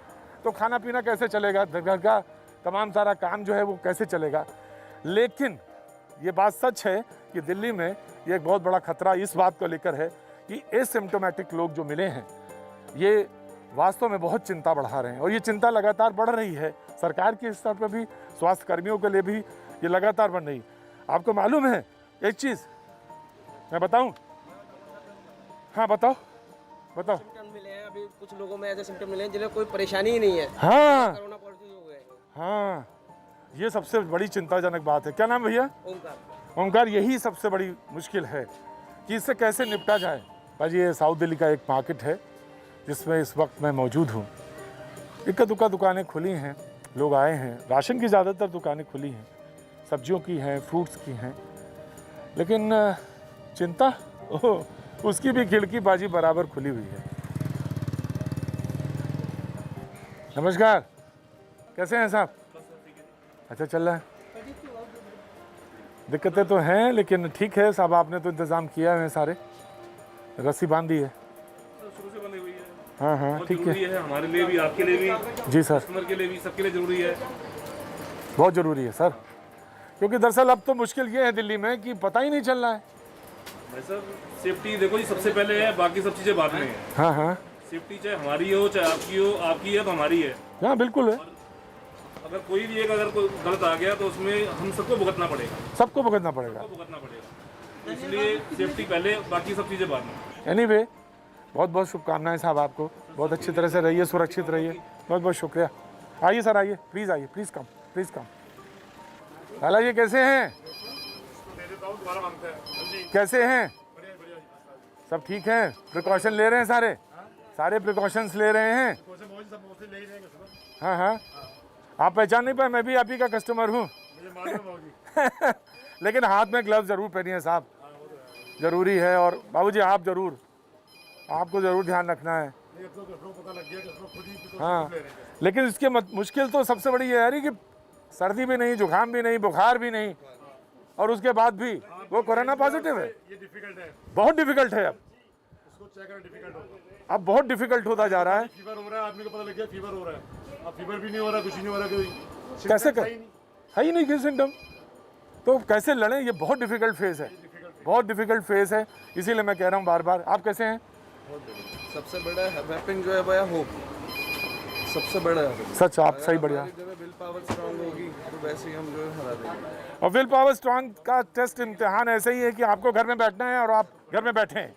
तो खाना पीना कैसे चलेगा, घर का तमाम सारा काम जो है वो कैसे चलेगा। लेकिन ये बात सच है कि दिल्ली में ये एक बहुत बड़ा खतरा इस बात को लेकर है कि एसिम्प्टोमेटिक लोग जो मिले हैं ये वास्तव में बहुत चिंता बढ़ा रहे हैं, और ये चिंता लगातार बढ़ रही है। सरकार के स्तर पर भी, स्वास्थ्य कर्मियों के लिए भी ये लगातार बढ़ रही है। आपको मालूम है एक चीज़ मैं बताऊं? हाँ बताओ बताओ। सिम्टम मिले हैं अभी, कुछ लोगों में ऐसे सिम्टम मिले हैं जिन्हें कोई परेशानी ही नहीं है। हाँ कोरोना पॉजिटिव हो गए। हाँ, ये सबसे बड़ी चिंताजनक बात है। क्या नाम भैया? ओमकार। ओमकार, यही सबसे बड़ी मुश्किल है कि इससे कैसे निपटा जाए। भाजी ये साउथ दिल्ली का एक मार्केट है जिसमें इस वक्त मैं मौजूद हूँ। इक्का दुक्का दुकानें खुली हैं, लोग आए हैं, राशन की ज़्यादातर दुकानें खुली हैं, सब्जियों की हैं, फ्रूट्स की हैं, लेकिन चिंता उसकी भी खिड़की बाजी बराबर खुली हुई है। नमस्कार, कैसे हैं साहब? अच्छा चल रहा है। दिक्कतें तो हैं लेकिन ठीक है साहब, आपने तो इंतज़ाम किया है, सारे रस्सी बांधी है। शुरू से बंधी हुई है। हाँ हाँ ठीक है, हमारे लिए भी, आपके लिए भी, जी सर, कस्टमर के लिए भी, सबके लिए ज़रूरी है। बहुत ज़रूरी है सर, क्योंकि दरअसल अब तो मुश्किल ये है दिल्ली में कि पता ही नहीं चल रहा है। भाई साहब सेफ्टी देखो जी सबसे पहले है, बाकी सब चीज़ें बाद में है। हाँ हाँ, सेफ्टी चाहे हमारी हो चाहे आपकी हो, आपकी है तो हमारी है। हाँ बिल्कुल है। अगर कोई भी एक अगर कोई गलत आ गया तो उसमें हम सबको भुगतना पड़ेगा। सबको भुगतना पड़ेगा, इसलिए सेफ्टी पहले, बाकी सब चीज़ें बाद में। एनीवे बहुत बहुत शुभकामनाएं साहब आपको, बहुत अच्छी तरह से रहिए, सुरक्षित रहिए, बहुत बहुत शुक्रिया। आइए सर, आइए प्लीज़, आइए प्लीज़ कम, प्लीज़ कम। लाला जी कैसे हैं? कैसे हैं? सब ठीक हैं? प्रिकॉशन ले रहे हैं सारे? सारे प्रिकॉशंस ले रहे हैं? हाँ हाँ, आप पहचान नहीं पाए, मैं भी आप ही का कस्टमर हूँ। लेकिन हाथ में ग्लव्स जरूर पहनिए साहब, जरूरी है। और बाबूजी आप जरूर, आपको जरूर ध्यान रखना है। हाँ, लेकिन इसके मुश्किल तो सबसे बड़ी ये है कि सर्दी भी नहीं, जुकाम भी नहीं, बुखार भी नहीं, और उसके बाद भी वो कोरोना पॉजिटिव है। बहुत डिफिकल्ट है अब बहुत डिफिकल्ट होता जा रहा है। फीवर हो रहा है, आदमी को पता लग गया फीवर हो रहा है, अब फीवर भी नहीं हो रहा, कुछ नहीं हो रहा, कैसे कर है ही नहीं कोई सिम्टम, तो कैसे लड़ें? ये बहुत डिफिकल्ट फेज है, बहुत डिफिकल्ट फेज है। इसीलिए मैं कह रहा हूँ बार बार। आप कैसे हैं? सबसे बड़ा वेपन जो है भैया होप, सबसे बड़ा है सच। आप सही, बढ़िया। विल पावर स्ट्रांग होगी तो वैसे ही हम जो है हरा देंगे। और विल पावर स्ट्रांग का टेस्ट इम्तिहान ऐसे ही है कि आपको घर में बैठना है और आप घर में बैठे हैं,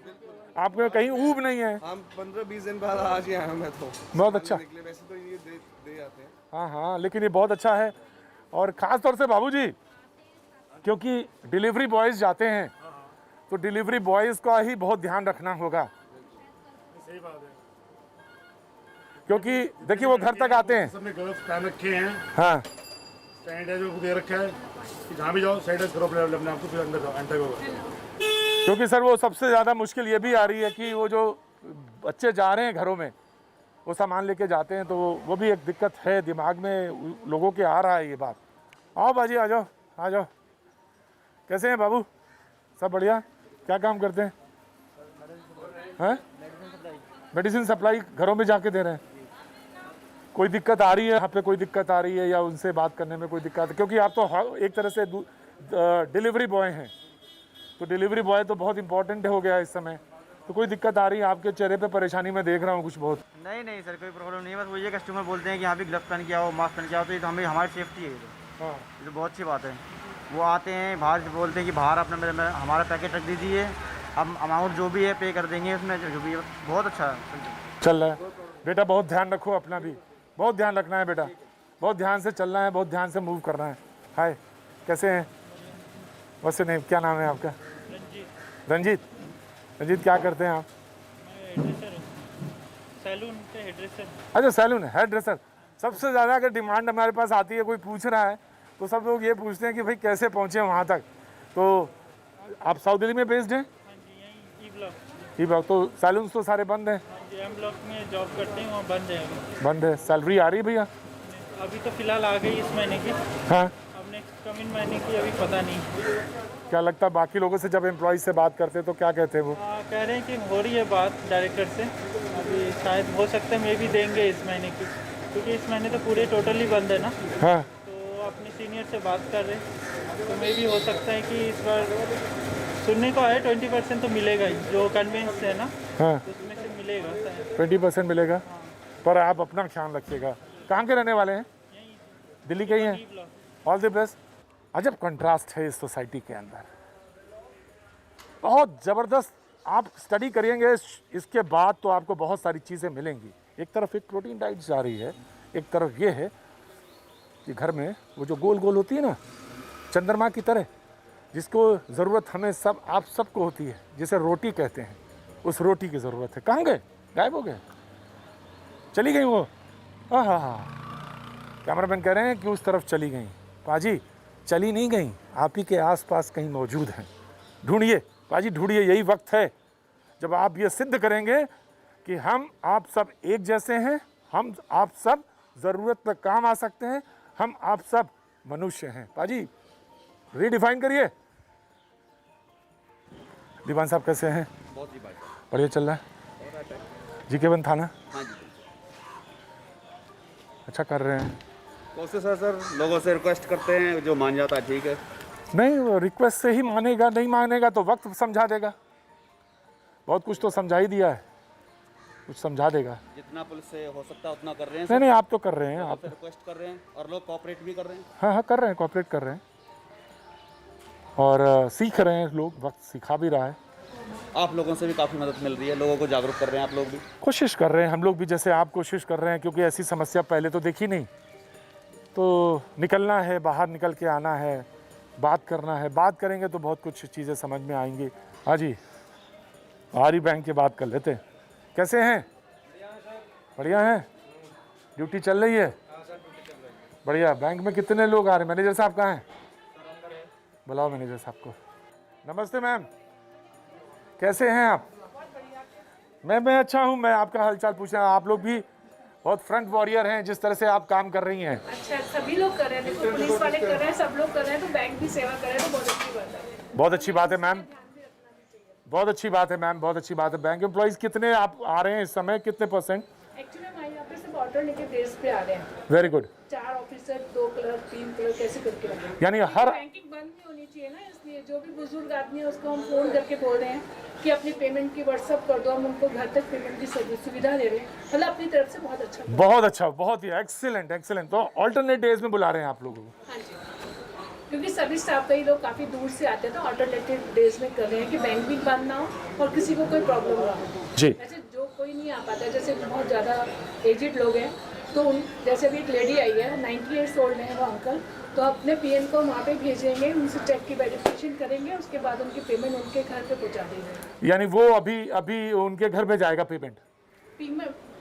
आपको कहीं ऊब नहीं है। हम 15-20 दिन बाद आज ही आया मैं तो। बहुत अच्छा। वैसे तो ये दे आते हैं। हाँ हाँ, लेकिन ये बहुत अच्छा है। और ख़ास तौर से बाबूजी, क्योंकि डिलीवरी बॉयज़ जाते हैं तो डिलीवरी बॉयज़ का ही बहुत ध्यान रखना होगा, सही बात है। क्योंकि देखिए वो घर तक आते हैं, सबने ग्लव्स पहन रखे हैं। हाँ, सैनिटाइजर दे रखा है कि जहाँ भी जाओ सैनिटाइज करो अपने आप को, फिर अंदर जाओ, एंटर करो। क्योंकि सर वो सबसे ज़्यादा मुश्किल ये भी आ रही है कि वो जो बच्चे जा रहे हैं घरों में, वो सामान लेके जाते हैं, तो वो भी एक दिक्कत है, दिमाग में लोगों के आ रहा है ये बात। आओ बाजी, आ जाओ आ जाओ। कैसे हैं बाबू? सब बढ़िया? क्या काम करते हैं? हैं? मेडिसिन सप्लाई घरों में जाके दे रहे हैं। कोई दिक्कत आ रही है यहाँ पे, कोई दिक्कत आ रही है या उनसे बात करने में कोई दिक्कत है? क्योंकि आप तो एक तरह से डिलीवरी बॉय हैं, तो डिलीवरी बॉय तो बहुत इंपॉर्टेंट हो गया इस समय। तो कोई दिक्कत आ रही है आपके चेहरे पे? परेशानी मैं देख रहा हूँ कुछ बहुत। नहीं सर, कोई प्रॉब्लम नहीं है। बस वो ये कस्टमर बोलते हैं कि यहाँ भी ग्लव्स पहन के आओ, मास्क पहन के आओ, तो ये तो हमें हमारी सेफ्टी है। हाँ, ये तो बहुत अच्छी बात है। वो आते हैं बाहर से बोलते हैं कि बाहर अपना मेरे में हमारा पैकेट रख दीजिए, हम अमाउंट जो भी है पे कर देंगे उसमें, जो भी है। बहुत अच्छा चल रहा है। बेटा बहुत ध्यान रखो अपना भी, बहुत ध्यान रखना है बेटा, बहुत ध्यान से चलना है, बहुत ध्यान से मूव करना है। हाय, कैसे हैं? वैसे नहीं, क्या नाम है आपका? रंजीत। रंजीत क्या करते हैं आप? सैलून के हेयर ड्रेसर। अच्छा सैलून हेयर ड्रेसर। सबसे ज़्यादा अगर डिमांड हमारे पास आती है, कोई पूछ रहा है तो सब लोग ये पूछते हैं कि भाई कैसे पहुँचे वहाँ तक। तो आप साउथ दिल्ली में बेस्ड हैं? E block. तो सैलून्स तो सारे बंद हैं? एम ब्लॉक में जॉब करते हैं, वहाँ बंद है अभी। बंद है। सैलरी आ रही है भैया? अभी तो फिलहाल आ गई इस महीने की। हाँ, अब नेक्स्ट कमिंग महीने की अभी पता नहीं। क्या लगता है बाकी लोगों से जब एम्प्लॉय से बात करते हैं तो क्या कहते हैं वो? कह रहे हैं कि हो रही है बात डायरेक्टर से, अभी शायद हो सकता है मे भी देंगे इस महीने की, क्योंकि इस महीने तो पूरे टोटली बंद है ना। हाँ, तो अपने सीनियर से बात कर रहे हैं, तो मे भी हो सकता है कि इस बार सुनने को आए 20% तो मिलेगा ही, जो कन्वेंस है ना। हाँ, उसमें से मिलेगा 20% मिलेगा। पर आप अपना ख्याल रखिएगा। कहाँ के रहने वाले हैं? दिल्ली के ही हैं? All the best. अजब कंट्रास्ट है इस सोसाइटी के अंदर, बहुत ज़बरदस्त। आप स्टडी करेंगे इसके बाद तो आपको बहुत सारी चीज़ें मिलेंगी। एक तरफ एक प्रोटीन डाइट जा रही है, एक तरफ ये है कि घर में वो जो गोल गोल होती है ना चंद्रमा की तरह, जिसको ज़रूरत हमें सब आप सबको होती है, जिसे रोटी कहते हैं, उस रोटी की ज़रूरत है। कहाँ गए? गायब हो गए? चली गई वो? हाँ, कैमरामैन कह रहे हैं कि उस तरफ चली गई। पाजी चली नहीं गई, आप ही के आसपास कहीं मौजूद हैं। ढूंढिए पाजी, ढूंढिए। यही वक्त है जब आप ये सिद्ध करेंगे कि हम आप सब एक जैसे हैं, हम आप सब ज़रूरत पर काम आ सकते हैं, हम आप सब मनुष्य हैं। पाजी रीडिफाइन करिए। दीवान साहब कैसे हैं? बहुत ही बढ़िया, बढ़िया चल रहा है। जीके वन थाना? हाँ जी, अच्छा कर रहे हैं। कोशिश है सर, लोगों से रिक्वेस्ट करते हैं, जो मान जाता है ठीक है। नहीं, रिक्वेस्ट से ही मानेगा, नहीं मानेगा तो वक्त समझा देगा। बहुत कुछ तो समझा ही दिया है, कुछ समझा देगा। जितना पुलिस से हो सकता है उतना कर रहे हैं। नहीं नहीं, आप तो कर रहे हैं, आप रिक्वेस्ट कर रहे हैं और लोग कोऑपरेट भी कर रहे हैं। हाँ हाँ कर रहे हैं, कोऑपरेट कर रहे हैं और सीख रहे हैं लोग, वक्त सिखा भी रहा है। आप लोगों से भी काफ़ी मदद मिल रही है, लोगों को जागरूक कर रहे हैं आप लोग भी। कोशिश कर रहे हैं हम लोग भी, जैसे आप कोशिश कर रहे हैं, क्योंकि ऐसी समस्या पहले तो देखी नहीं। तो निकलना है, बाहर निकल के आना है, बात करना है। बात करेंगे तो बहुत कुछ चीज़ें समझ में आएंगी। हाँ जी, आरी बैंक की बात कर लेते हैं। कैसे हैं? बढ़िया हैं? ड्यूटी चल रही है? बढ़िया। बैंक में कितने लोग आ रहे हैं? मैनेजर साहब कहाँ हैं? बुलाओ मैनेजर साहब को। नमस्ते मैम, कैसे हैं आप? मैं अच्छा हूँ। मैं आपका हालचाल पूछ रहा हूँ। आप लोग भी बहुत फ्रंट वॉरियर हैं, जिस तरह से आप काम कर रही हैं। अच्छा, सभी लोग कर रहे हैं, देखो पुलिस वाले कर रहे हैं, सब लोग कर रहे हैं, तो बैंक भी सेवा कर रहे हैं, तो बहुत अच्छी बात है। बहुत अच्छी बात है मैम, बहुत अच्छी बात है मैम, बहुत अच्छी बात है। बैंक एम्प्लॉइज कितने आप आ रहे हैं इस समय, कितने %? एक्चुअली हमारे यहाँ पे सब ऑल्टरनेटिव डेज पे आ रहे हैं। Very good. 4 officer, 2 clerk, 3 clerk ऐसे करके रखे हैं। यानी हर बैंकिंग बंद नहीं होनी चाहिए ना, इसलिए जो भी बुजुर्ग आदमी है उसको हम फोन करके बोल रहे हैं कि अपनी पेमेंट की व्हाट्सअप कर दो, हम उनको घर तक पेमेंट की सुविधा दे रहे हैं। मतलब अपनी तरफ से बहुत अच्छा, बहुत अच्छा, बहुत ही एक्सीलेंट एक्सीलेंट। तो ऑल्टरनेट डेज में बुला रहे हैं आप लोगों को? हाँ जी, क्योंकि सभी स्टाफ कई लोग काफ़ी दूर से आते हैं, तो ऑल्टरनेटिव डेज में कर रहे हैं कि बैंक भी बंद ना हो और किसी को कोई प्रॉब्लम ना हो जी। ऐसे जो कोई नहीं आ पाता, जैसे बहुत ज़्यादा एजिड लोग हैं, तो उन जैसे भी एक लेडी आई है, 98 ओल्ड है वो अंकल, तो अपने पीएन को वहाँ पे भेजेंगे, उनसे चेक की वेरिफिकेशन करेंगे, उसके बाद उनकी पेमेंट उनके घर पे पहुँचा देंगे। यानी वो अभी उनके घर में जाएगा पेमेंट?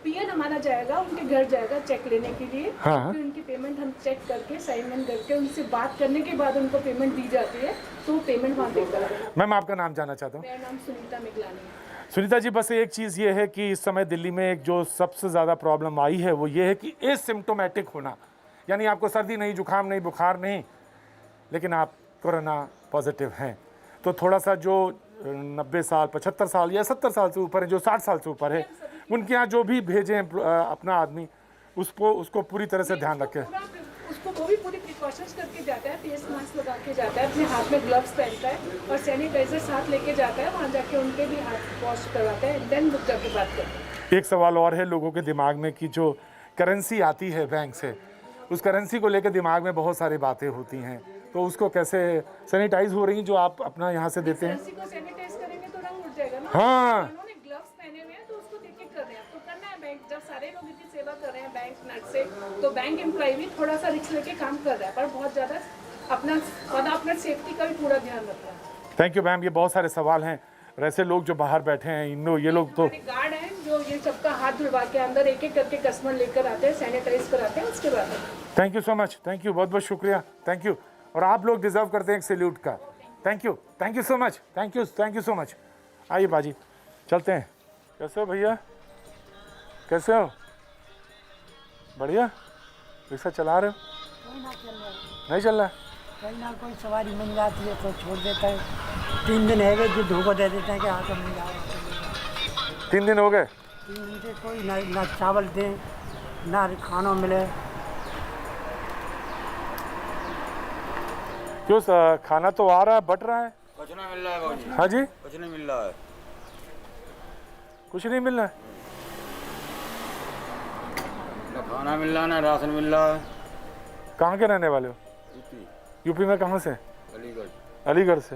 पीएन हमारा जाएगा, उनके घर जाएगा चेक लेने के लिए। हाँ। फिर उनकी पेमेंट हम चेक करके साइन इन करके उनसे बात करने के बाद उनको पेमेंट दी जाती है, तो पेमेंट वहाँ देता है। मैम आपका नाम जानना चाहता हूँ? मेरा नाम सुनीता मिगलानी है। सुनीता जी, बस एक चीज़ ये है कि इस समय दिल्ली में एक जो सबसे ज़्यादा प्रॉब्लम आई है वो ये है कि एसिम्प्टोमेटिक होना, यानी आपको सर्दी नहीं, जुकाम नहीं, बुखार नहीं, लेकिन आप कोरोना पॉजिटिव हैं। तो थोड़ा सा जो 90 साल, 75 साल या 70 साल से ऊपर है, जो 60 साल से ऊपर है, उनके यहाँ जो भी भेजें अपना आदमी, उसको पूरी तरह से ध्यान रखें। उसको वो भी पूरी प्रिकॉशंस करके जाता है, फेस मास्क लगा के जाता है, अपने हाथ में ग्लव्स पहनता है और सैनिटाइजर साथ लेके जाता है, वहाँ जाके उनके भी हाथ वॉश करवाता है, देन बुक जाके बात करते हैं। एक सवाल और है लोगों के दिमाग में कि जो करेंसी आती है बैंक से, उस करेंसी को लेकर दिमाग में बहुत सारी बातें होती हैं, तो उसको कैसे सैनिटाइज हो रही जो आप अपना यहाँ से देते हैं? करेंसी को सैनिटाइज करेंगे तो रंग उड़ जाएगा ना। हाँ, उन्होंने ग्लव्स पहने हुए हैं, तो उसको देख के कर रहे हैं। तो करना है, बैंक जब सारे लोग इतनी सेवा कर रहे हैं बैंक नट से, तो बैंक एम्प्लॉय भी थोड़ा सा रिस्क लेके काम कर रहा है, पर बहुत ज़्यादा अपना सेफ्टी का भी पूरा ध्यान रख रहा है। Thank you ma'am. ये बहुत सारे सवाल हैं, और ऐसे लोग जो बाहर बैठे हैं, ये लोग तो गार्ड हैं जो ये सबका हाथ धुलवा के अंदर एक एक करके कस्टमर लेकर आते हैं, सैनिटाइज कराते हैं, उसके बाद। Thank you so much, thank you, बहुत बहुत शुक्रिया, थैंक यू। और आप लोग डिजर्व करते हैं एक सैल्यूट का। Thank you so much, thank you so much. आइए बाजी, चलते हैं। कैसे हो भैया, कैसे हो? बढ़िया। रिक्शा चला रहे हो? नहीं चल रहा? कहीं ना कोई सवारी मिल जाती है तो छोड़ देता है। 3 दिन है जो धोखा दे देते हैं कि हाँ तो मिल जाए। 3 दिन हो गए? 3 दिन से कोई ना चावल दें, ना खाना मिले। क्यों खाना तो आ रहा है, बट रहा है? कुछ नहीं मिल रहा है बाबूजी। हाँ जी, कुछ नहीं मिल रहा है। कुछ नहीं मिल रहा है? ना खाना मिल रहा है, ना राशन मिल रहा है। कहाँ के रहने वाले हो? यूपी में कहाँ से? अलीगढ़। अलीगढ़ से।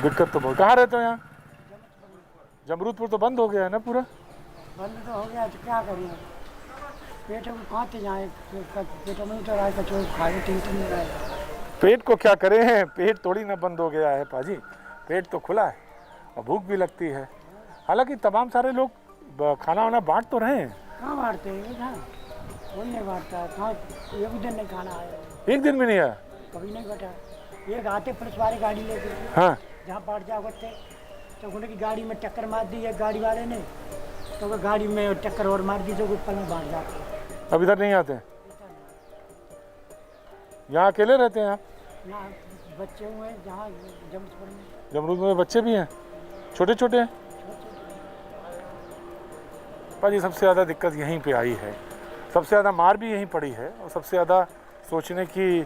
दिक्कत तो बहुत। कहाँ रहते हो यहाँ? जमरूदपुर तो बंद हो गया है ना पूरा? बंद तो हो गया, तो क्या करें? पेट में खाते जाए पेट में तो राय का चोर खाए टेंशन नहीं रहा पेट को क्या करे हैं, पेट थोड़ी ना बंद हो गया है पाजी, पेट तो खुला है और भूख भी लगती है। हालांकि तमाम सारे लोग खाना वाना बांट तो रहे हैं। कहाँ बांटते हैं, कोई नहीं बांटता है। कहाँ एक भी दिन नहीं खाना आया, एक दिन भी नहीं आया, कभी नहीं बैठा। एक आते पुलिस वाले गाड़ी लेके, हाँ जहाँ बांट जाओ करते तो उनकी गाड़ी में टक्कर मार दी एक गाड़ी वाले ने, तो वो गाड़ी में टक्कर और मार दी तो वो पल में बांट जाते। अब इधर नहीं आते, यहाँ अकेले रहते हैं आप? यहाँ बच्चे हुए हैं, जहाँ जमशेदपुर में जमरूद में बच्चे भी हैं, छोटे छोटे हैं। पाजी सबसे ज़्यादा दिक्कत यहीं पे आई है, सबसे ज़्यादा मार भी यहीं पड़ी है और सबसे ज़्यादा सोचने की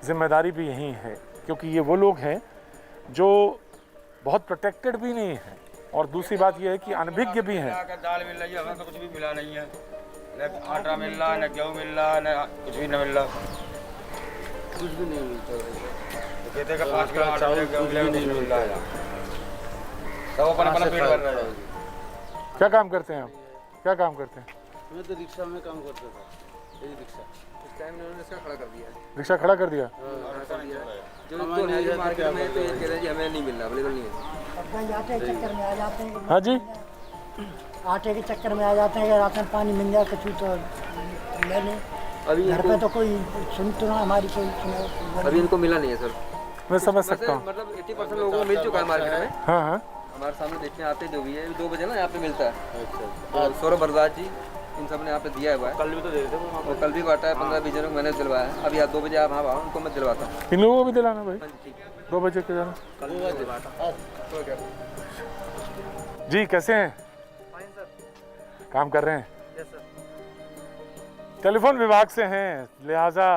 जिम्मेदारी भी यहीं है, क्योंकि ये वो लोग हैं जो बहुत प्रोटेक्टेड भी नहीं है और दूसरी बात ये है कि अनभिज्ञ भी हैं। दाल मिल रही है, हमें तो कुछ भी मिला नहीं है, न आटा मिल रहा, न गेहूँ मिल रहा, न कुछ भी न मिल रहा, कुछ भी नहीं मिलता। कहते हैं 5 किलो आटा नहीं मिल रहा है, सब अपना अपना पेट भर रहा है। क्या काम करते हैं आप, क्या काम करते हैं? मैं तो रिक्शा में काम करता था, यही रिक्शा। इस टाइम ने उन्होंने इसका खड़ा कर दिया। रिक्शा खड़ा कर दिया? जो नहीं मार्केट में तो ये कह रहे हैं कि हमें नहीं मिल रहा, अवेलेबल नहीं है। आटे के चक्कर में आ जाते हैं। हाँ जी, आटे के चक्कर में आ जाते हैं, राशन पानी मिल जाए कुछ तो ले लें। अभी घर पे तो कोई सुन तो ना हमारी कोई सुना। अभी इनको मिला नहीं है सर। मैं समझ सकता हूँ, मतलब 80% लोगों को मिल चुका है मार्केट में। हाँ हाँ, हमारे सामने देखने आते जो भी है 2 बजे ना यहाँ पे मिलता है। और सौरभ बरदास जी इन सब ने यहाँ पे दिया हुआ है। कल भी तो दे रहे थे वो, कल भी बांटा है 15-20 जनों को मैंने दिलवाया है। अभी आप 2 बजे आप वहाँ उनको मैं दिलवाता हूँ। इन लोगों को भी दिलाना भाई, 2 बजे के जाना। जी कैसे हैं? काम कर रहे हैं? टेलीफोन विभाग से हैं, लिहाजा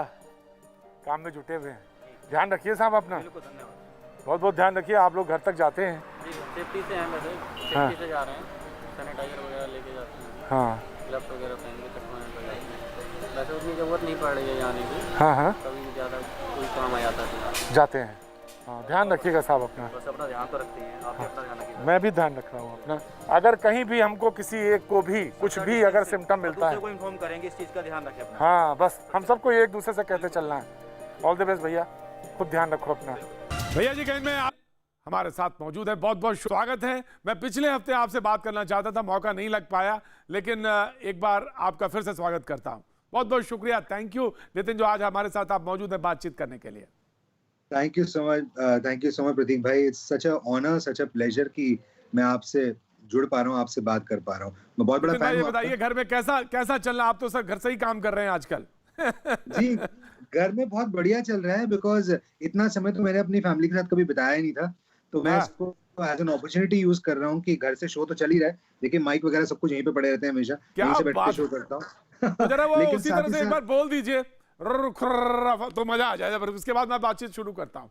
काम में जुटे हुए हैं। ध्यान रखिए साहब अपना, बहुत बहुत ध्यान रखिए। आप लोग घर तक जाते हैं? सेफ्टी से हैं वैसे, हाँ। सेफ्टी से जा रहे हैं, सैनिटाइजर वगैरह लेके जाते हैं, हाँ, ग्लव्स वगैरह पहन के चश्मा लगाते हैं। वैसे उतनी ज़रूरत नहीं पड़ रही है जाने की। हाँ हाँ, कभी ज़्यादा कोई काम आ जाता है जाते हैं। हाँ, ध्यान रखिएगा साहब अपना। बस अपना ध्यान तो रखते हैं, आप भी अपना ध्यान रखिए। मैं भी ध्यान रख रहा हूँ अपना। अगर कहीं भी हमको किसी एक को भी कुछ भी अगर सिम्टम मिलता है, को इन्फॉर्म करेंगे, इस चीज़ का ध्यान रखें अपना। हाँ बस हम सबको एक दूसरे से कहते चलना है। ऑल द बेस्ट भैया, खुद ध्यान रखो अपना। भैया जी कहीं में आप हमारे साथ मौजूद है, बहुत बहुत स्वागत है। मैं पिछले हफ्ते आपसे बात करना चाहता था, मौका नहीं लग पाया, लेकिन एक बार आपका फिर से स्वागत करता हूँ। बहुत बहुत शुक्रिया, थैंक यू नितिन, जो आज हमारे साथ आप मौजूद हैं बातचीत करने के लिए। Thank you so much Prateek भाई, it's such a honour, such a pleasure कि मैं आपसे जुड़ पा रहा हूँ, आपसे बात कर पा रहा हूँ। मैं बहुत बड़ा फैन हूँ। बताइए घर में कैसा चल रहा है? आप तो सर घर से ही काम कर रहे हैं आजकल। जी घर में बहुत बढ़िया चल रहा है, बिकॉज इतना समय तो मैंने अपनी फैमिली के साथ कभी बिताया ही नहीं था, तो मैं इसको एज एन अपॉर्चुनिटी यूज कर रहा हूँ कि घर से शो तो चल ही रहा है, देखिए माइक वगैरह सब कुछ यहीं पे पड़े रहते हैं हमेशा, यहीं से बैठ के शो करता हूँ। जरा वो उसी तरह से एक बार बोल दीजिए तो मजा आ जाएगा, फिर उसके बाद मैं बातचीत शुरू करता हूँ।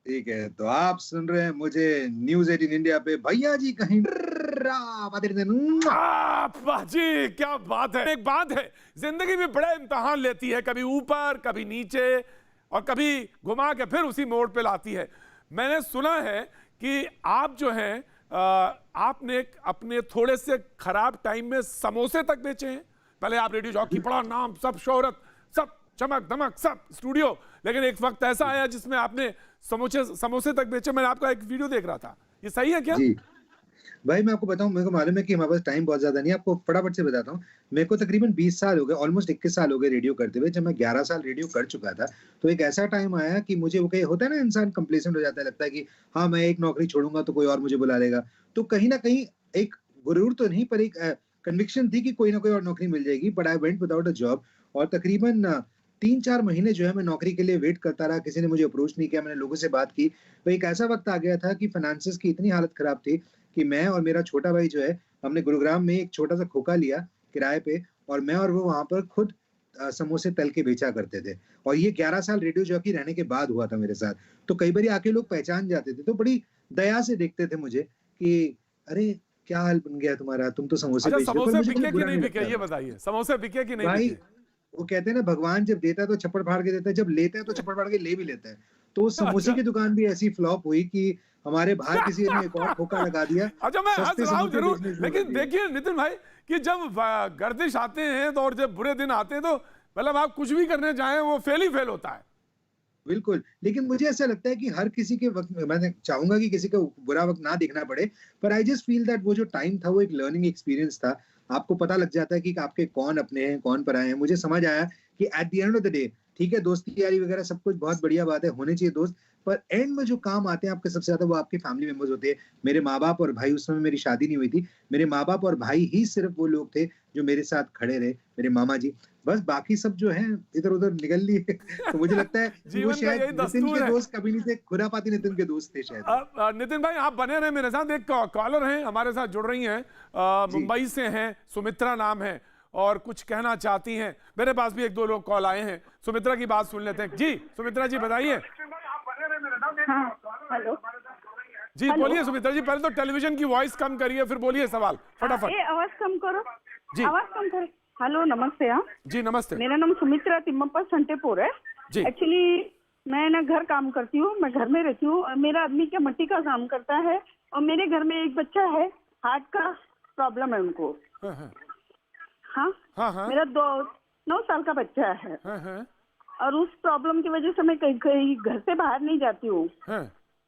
ठीक है, तो आप सुन रहे हैं मुझे न्यूज़ 18 इंडिया पे भैया जी कहीं। जी क्या बात है, एक बात है, जिंदगी में बड़े इम्तिहान लेती है, कभी ऊपर कभी नीचे और कभी घुमा के फिर उसी मोड़ पे लाती है। मैंने सुना है कि आप जो हैं आपने अपने थोड़े से खराब टाइम में समोसे तक बेचे हैं। पहले आप रेडियो जॉकी, बड़ा नाम, सब शोहरत, सब चमक धमक, सब स्टूडियो, लेकिन एक वक्त ऐसा आया जिसमें आपने समोसे तक बेचे। मैंने आपका एक वीडियो देख रहा था, ये सही है क्या? जी भाई, मैं आपको बताऊं, मेरे को मालूम है कि हमारे पास टाइम बहुत ज्यादा नहीं है, आपको फटाफट से बताता हूँ। मेरे को तकरीबन 20 साल हो गए, ऑलमोस्ट 21 साल हो गए रेडियो करते हुए। जब मैं 11 साल रेडियो कर चुका था, तो एक ऐसा टाइम आया कि मुझे वो कहीं होता है ना, इंसान कंप्लेसेंट हो जाता है, लगता है कि हाँ मैं एक नौकरी छोड़ूंगा तो कोई और मुझे बुला लेगा। तो कहीं ना कहीं एक गुरूर तो नहीं, पर एक कन्विक्शन थी कि कोई ना कोई और नौकरी मिल जाएगी, but I went without a job. और तकरीबन 3-4 महीने जो है मैं नौकरी के लिए वेट करता रहा, किसी ने मुझे अप्रोच नहीं किया, मैंने लोगों से बात की। तो एक ऐसा वक्त आ गया था कि फाइनेंसेस की इतनी हालत खराब थी कि मैं और मेरा छोटा भाई जो है, हमने गुरुग्राम में एक छोटा सा खोखा लिया किराए पे, और मैं और वो वहां पर खुद समोसे तल के बेचा करते थे। और ये 11 साल रेडियो जॉकी रहने के बाद हुआ था मेरे साथ। तो कई बार आके लोग पहचान जाते थे, तो बड़ी दया से देखते थे मुझे कि अरे क्या हाल बन गया तुम्हारा, तुम तो समोसे बेच रहे हो। समोसे बिके कि नहीं बिके, ये बताइए, समोसे बिके कि नहीं बिके? वो कहते हैं ना, भगवान जब देता है तो छप्पड़ फाड़ के देता है, जब लेता है तो छप्पड़ फाड़ के ले भी लेता है। तो समोसे की दुकान भी ऐसी फ्लॉप हुई कि हमारे बाहर किसी ने एक और खोखा लगा दिया। अच्छा, मैं हंस सस्ते रहा हूँ समोसे जरूर, बेचने शुरू लेकिन कर दिए। देखिए नितिन भाई कि जब गर्दिश आते हैं तो और जब बुरे दिन आते हैं तो मतलब आप कुछ भी करने जाएं वो फेल ही फेल होता है। बिल्कुल, लेकिन मुझे ऐसा लगता है कि हर किसी के वक़्त मैं चाहूँगा कि किसी को बुरा वक़्त ना देखना पड़े, पर आई जस्ट फ़ील दैट वो जो टाइम था वो एक लर्निंग एक्सपीरियंस था। आपको पता लग जाता है कि आपके कौन अपने हैं, कौन पराए हैं। मुझे समझ आया कि at the end of the day ठीक है, दोस्ती यारी वगैरह सब कुछ बहुत बढ़िया बात है, होने चाहिए दोस्त, पर एंड में जो काम आते हैं आपके सबसे ज़्यादा वो आपके फैमिली मेंबर्स होते हैं। मेरे माँ-बाप और भाई, उस समय मेरी शादी नहीं हुई थी। मेरे माँ-बाप और भाई ही सिर्फ़ वो लोग थे जो मेरे साथ खड़े रहे, मेरे मामा जी। बस बाकी सब जो हैं इधर-उधर निकल लिए। तो मुझे लगता है वो जीवन का शायद यही नितिन दस्तूर के है। दोस्त कभी नहीं थे, खुरापाती नितिन के दोस्त थे शायद। नितिन भाई आप बने रहे मेरे साथ, एक कॉलर हैं हमारे साथ जुड़ रही हैं, मुंबई से हैं, सुमित्रा नाम है और कुछ कहना चाहती हैं। मेरे पास भी एक दो लोग कॉल आए हैं, सुमित्रा की बात सुन लेते हैं। जी सुमित्रा जी बताइए। हेलो जी बोलिए सुमित्रा जी, पहले तो टेलीविजन की वॉइस कम करिए फिर बोलिए सवाल फटाफट। ये आवाज कम करो जी आवाज कम करो। हेलो नमस्ते। हाँ जी नमस्ते। मेरा नाम सुमित्रा तिम्मप्पा संटेपुर है जी। एक्चुअली मैं ना घर काम करती हूँ, मैं घर में रहती हूँ। मेरा आदमी क्या मट्टी का काम करता है और मेरे घर में एक बच्चा है, हार्ट का प्रॉब्लम है उनको। हाँ मेरा 9 साल का बच्चा है और उस प्रॉब्लम की वजह से मैं कहीं घर से बाहर नहीं जाती हूँ।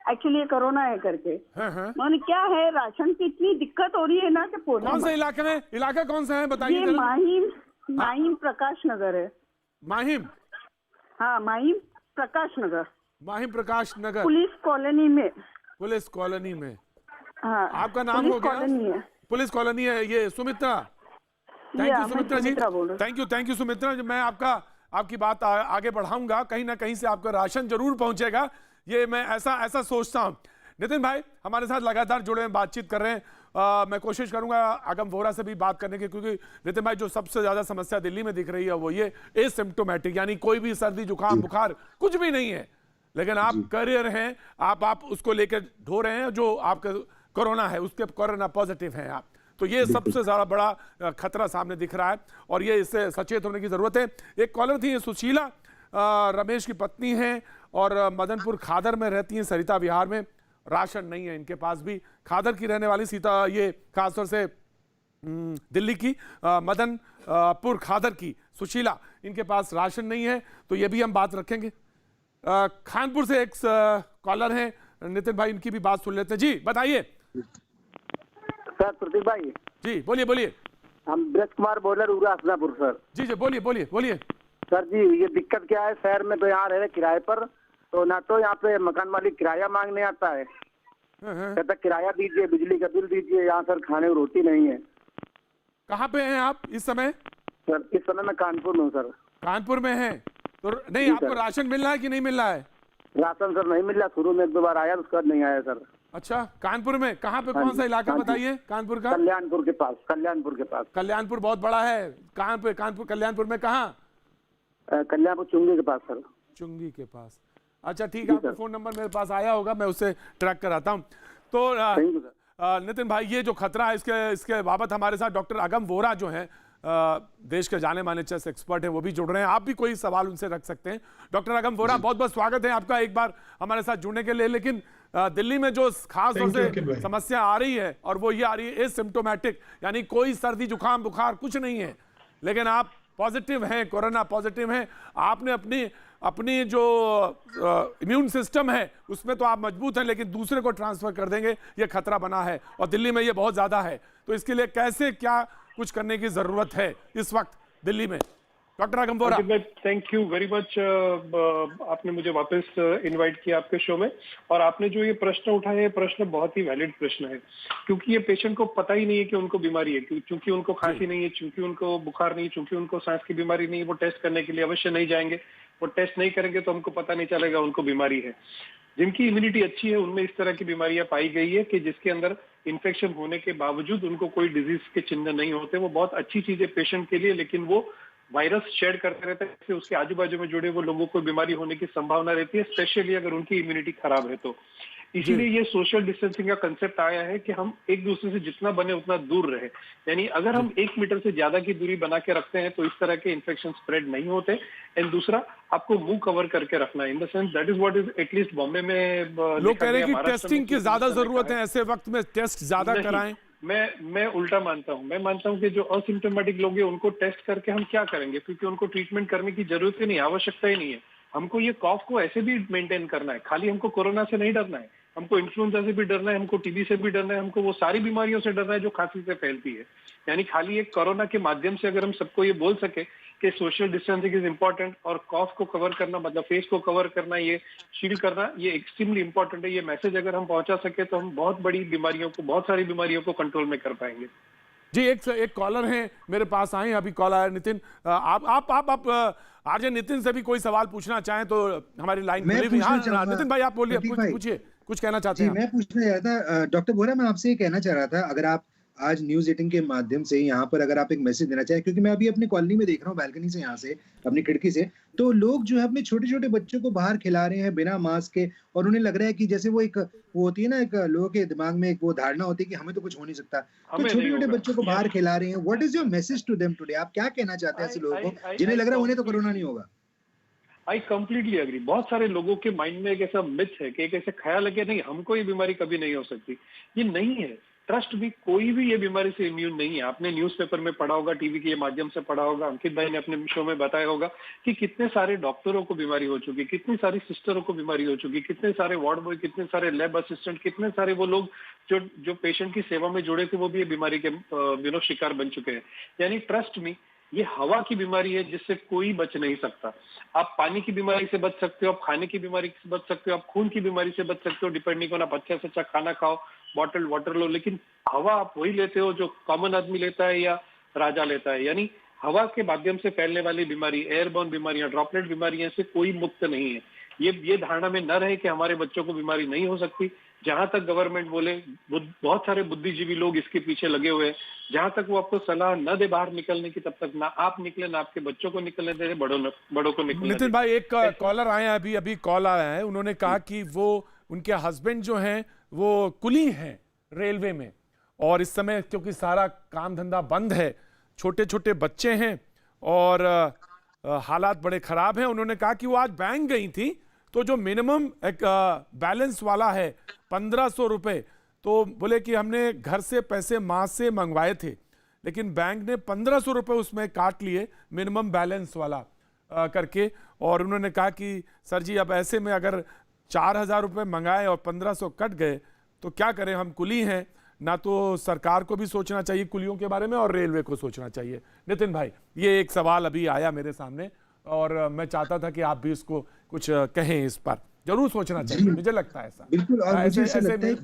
एक्चुअली ये कोरोना है करके। मैंने क्या है, राशन की इतनी दिक्कत हो रही है ना कि कौन से इलाके में, इलाका कौन सा है बताइए। ये माहिम प्रकाश नगर है। माहिम? हाँ माहिम प्रकाश नगर। माहिम प्रकाश नगर पुलिस कॉलोनी में। पुलिस कॉलोनी में। हाँ आपका नाम हो गया? पुलिस कॉलोनी है ये। Sumitra, thank you Sumitra ji, thank you Sumitra. मैं आपकी बात आगे बढ़ाऊंगा, कहीं ना कहीं से आपका राशन जरूर पहुंचेगा, ये मैं ऐसा सोचता हूं। नितिन भाई हमारे साथ लगातार जुड़े हैं, बातचीत कर रहे हैं। मैं कोशिश करूंगा अगम वोरा से भी बात करने की, क्योंकि नितिन भाई जो सबसे ज्यादा समस्या दिल्ली में दिख रही है वो ये एसिम्प्टोमेटिक, यानी कोई भी सर्दी जुकाम बुखार कुछ भी नहीं है, लेकिन आप करियर हैं, आप उसको लेकर ढो रहे हैं, जो आपका कोरोना है उसके कोरोना पॉजिटिव हैं आप, तो ये सबसे ज्यादा बड़ा खतरा सामने दिख रहा है और ये इससे सचेत होने की जरूरत है। एक कॉलर थी सुशीला, रमेश की पत्नी है और मदनपुर खादर में रहती हैं, सरिता विहार में। राशन नहीं है इनके पास भी। खादर की रहने वाली सीता, ये खासतौर से दिल्ली की मदनपुर खादर की सुशीला, इनके पास राशन नहीं है, तो ये भी हम बात रखेंगे। खानपुर से एक कॉलर हैं नितिन भाई, इनकी भी बात सुन लेते हैं। जी बताइए सर। प्रदीप भाई जी बोलिए। हम ब्रज कुमार बोलर उरा हसनापुर सर। जी बोलिए सर जी, ये दिक्कत क्या है, शहर में तो यहाँ रह रहे किराए पर, तो ना तो यहाँ पे मकान मालिक किराया मांगने आता है, कहता किराया दीजिए, बिजली का बिल दीजिए। यहाँ सर खाने को रोटी नहीं है। कहाँ पे हैं आप इस समय? सर इस समय मैं कानपुर में हूँ सर। कानपुर में हैं तो नहीं, आपको राशन मिल रहा है कि नहीं मिल रहा है? राशन सर नहीं मिल रहा, शुरू में 1-2 बार आया, उसके बाद नहीं आया सर। अच्छा, कानपुर में कहाँ पे, कौन सा इलाका बताइए कानपुर का? कल्याणपुर के पास। कल्याणपुर बहुत बड़ा है। कहाँ पे कानपुर, कल्याणपुर में कहाँ? कल्याणपुर चुंगी के पास सर। चुंगी के पास, अच्छा ठीक है। आपका फोन नंबर मेरे पास आया होगा, मैं उससे ट्रैक कराता हूँ। तो नितिन भाई ये जो खतरा है इसके बाबत हमारे साथ डॉक्टर अगम वोरा जो हैं, देश के जाने माने चेस एक्सपर्ट हैं, वो भी जुड़ रहे हैं। आप भी कोई सवाल उनसे रख सकते हैं। डॉक्टर अगम वोरा बहुत बहुत स्वागत है आपका एक बार हमारे साथ जुड़ने के लिए। लेकिन दिल्ली में जो खास तौर से समस्या आ रही है और वो ये आ रही है एसिम्प्टोमेटिक, यानी कोई सर्दी जुकाम बुखार कुछ नहीं है, लेकिन आप पॉजिटिव हैं, कोरोना पॉजिटिव हैं। आपने अपनी जो इम्यून सिस्टम है उसमें तो आप मजबूत हैं, लेकिन दूसरे को ट्रांसफर कर देंगे, ये खतरा बना है और दिल्ली में ये बहुत ज्यादा है। तो इसके लिए कैसे क्या कुछ करने की जरूरत है इस वक्त दिल्ली में? Doctor Agam Vora. Thank you very much. आपने मुझे वापस इनवाइट किया आपके शो में, और आपने जो ये प्रश्न उठाया है, प्रश्न बहुत ही वैलिड प्रश्न है, क्योंकि ये पेशेंट को पता ही नहीं है कि उनको बीमारी है, क्योंकि उनको खांसी नहीं है, चूंकि उनको बुखार नहीं है, चूंकि उनको सांस की बीमारी नहीं है, वो टेस्ट करने के लिए अवश्य नहीं जाएंगे। वो टेस्ट नहीं करेंगे तो हमको पता नहीं चलेगा उनको बीमारी है। जिनकी इम्यूनिटी अच्छी है उनमें इस तरह की बीमारियां पाई गई है कि जिसके अंदर इन्फेक्शन होने के बावजूद उनको कोई डिजीज के चिन्ह नहीं होते। वो बहुत अच्छी चीज है पेशेंट के लिए, लेकिन वो वायरस शेयर करते रहते हैं, इससे उसके आजू बाजू में जुड़े वो लोगों को बीमारी होने की संभावना रहती है, स्पेशली अगर उनकी इम्यूनिटी खराब है तो। इसीलिए ये सोशल डिस्टेंसिंग का कंसेप्ट आया है कि हम एक दूसरे से जितना बने उतना दूर रहे। यानी अगर हम 1 मीटर से ज्यादा की दूरी बना के रखते हैं तो इस तरह के इन्फेक्शन स्प्रेड नहीं होते। एंड दूसरा, आपको मुंह कवर करके रखना है। In the sense that is what is at least Bombay में लोग कह रहे हैं कि टेस्टिंग की ज्यादा जरूरत है, ऐसे वक्त में टेस्ट ज्यादा कराएं। मैं उल्टा मानता हूं। मैं मानता हूं कि जो असिम्टोमेटिक लोग हैं उनको टेस्ट करके हम क्या करेंगे, क्योंकि उनको ट्रीटमेंट करने की जरूरत ही नहीं, आवश्यकता ही नहीं है। हमको ये कॉफ को ऐसे भी मेंटेन करना है, खाली हमको कोरोना से नहीं डरना है, हमको इन्फ्लुएंजा से भी डरना है, हमको टीबी से भी डरना है, हमको वो सारी बीमारियों से डरना है जो खांसी से फैलती है। यानी खाली एक कोरोना के माध्यम से अगर हम सबको ये बोल सके कि सोशल डिस्टेंसिंग इज इम्पोर्टेंट और कॉफ को कवर करना, मतलब फेस को कवर करना, ये शील्ड करना, ये एक्सट्रीमली इम्पोर्टेंट है। ये मैसेज अगर हम पहुंचा सके तो हम बहुत बड़ी बीमारियों को, बहुत सारी बीमारियों को कंट्रोल में कर पाएंगे। जी, एक कॉलर है मेरे पास आए, अभी कॉल आया। नितिन, आप आरजे नितिन से भी कोई सवाल पूछना चाहें तो हमारी लाइन खुली हुई। हाँ नितिन भाई, आप बोलिए, पूछिए, कुछ कहना चाहते हैं? मैं पूछना चाह रहा था डॉक्टर बोरा, मैं आपसे ये कहना चाह रहा था, अगर आप आज न्यूज 18 के माध्यम से यहाँ पर अगर आप एक मैसेज देना चाहें, क्योंकि मैं अभी अपनी कॉलोनी में देख रहा हूँ बैल्कनी से, यहाँ से अपनी खिड़की से, तो लोग जो है अपने छोटे छोटे बच्चों को बाहर खिला रहे हैं बिना मास्क के, और उन्हें लग रहा है कि जैसे वो होती है ना, एक लोगों के दिमाग में एक वो धारणा होती है कि हमें तो कुछ हो नहीं सकता, तो छोटे छोटे बच्चों को बाहर खिला रहे हैं। What is your message to them today? आप क्या कहना चाहते हैं ऐसे लोगों को जिन्हें लग रहा है उन्हें तो कोरोना नहीं होगा? I completely agree. बहुत सारे लोगों के माइंड में एक ऐसा मिथ है कि एक ऐसे ख्याल है कि नहीं, हमको ये बीमारी कभी नहीं हो सकती। ये नहीं है। ट्रस्ट भी, कोई भी ये बीमारी से इम्यून नहीं है। आपने न्यूज़पेपर में पढ़ा होगा, टीवी के माध्यम से पढ़ा होगा, अंकित भाई ने अपने शो में बताया होगा कि कितने सारे डॉक्टरों को बीमारी हो चुकी, कितनी सारी सिस्टरों को बीमारी हो चुकी, कितने सारे वार्ड बॉय, कितने सारे लैब असिस्टेंट, कितने सारे वो लोग जो पेशेंट की सेवा में जुड़े थे, वो भी ये बीमारी के शिकार बन चुके हैं। यानी ट्रस्ट मी, ये हवा की बीमारी है जिससे कोई बच नहीं सकता। आप पानी की बीमारी से बच सकते हो, आप खाने की बीमारी से बच सकते हो, आप खून की बीमारी से बच सकते हो, डिपेंडिंग ऑन आप अच्छा से अच्छा खाना खाओ, बॉटल्ड वाटर लो, लेकिन हवा आप वही लेते हो जो कॉमन आदमी लेता है या राजा लेता है। यानी हवा के माध्यम से फैलने वाली बीमारी, एयरबोर्न बीमारियां, ड्रॉपलेट बीमारियां से कोई मुक्त नहीं है। ये धारणा में न रहे कि हमारे बच्चों को बीमारी नहीं हो सकती। जहां तक गवर्नमेंट बोले, बहुत सारे बुद्धिजीवी लोग इसके पीछे लगे हुए हैं, जहां तक वो आपको सलाह न दे बाहर निकलने की, तब तक ना आप निकले, ना आपके बच्चों को निकलने दे, बड़ों को निकलने। नितिन भाई, एक कॉलर आए हैं, अभी कॉल आया है, उन्होंने कहा कि वो, उनके हस्बैंड जो हैं वो कुली हैं रेलवे में, और इस समय क्योंकि सारा काम धंधा बंद है, छोटे छोटे बच्चे हैं और हालात बड़े खराब हैं। उन्होंने कहा कि वो आज बैंक गई थी, तो जो मिनिमम एक बैलेंस वाला है 1500 रुपये, तो बोले कि हमने घर से पैसे माँ से मंगवाए थे, लेकिन बैंक ने 1500 रुपये उसमें काट लिए मिनिमम बैलेंस वाला करके। और उन्होंने कहा कि सर जी, अब ऐसे में अगर 4000 रुपये मंगाए और 1500 कट गए तो क्या करें? हम कुली हैं ना, तो सरकार को भी सोचना चाहिए कुलियों के बारे में और रेलवे को सोचना चाहिए। नितिन भाई, ये एक सवाल अभी आया मेरे सामने और मैं चाहता था कि आप भी इसको कुछ कहें, इस पर जरूर सोचना चाहिए, मुझे लगता है ऐसा। बिल्कुल, और मुझे ऐसा लगता है कि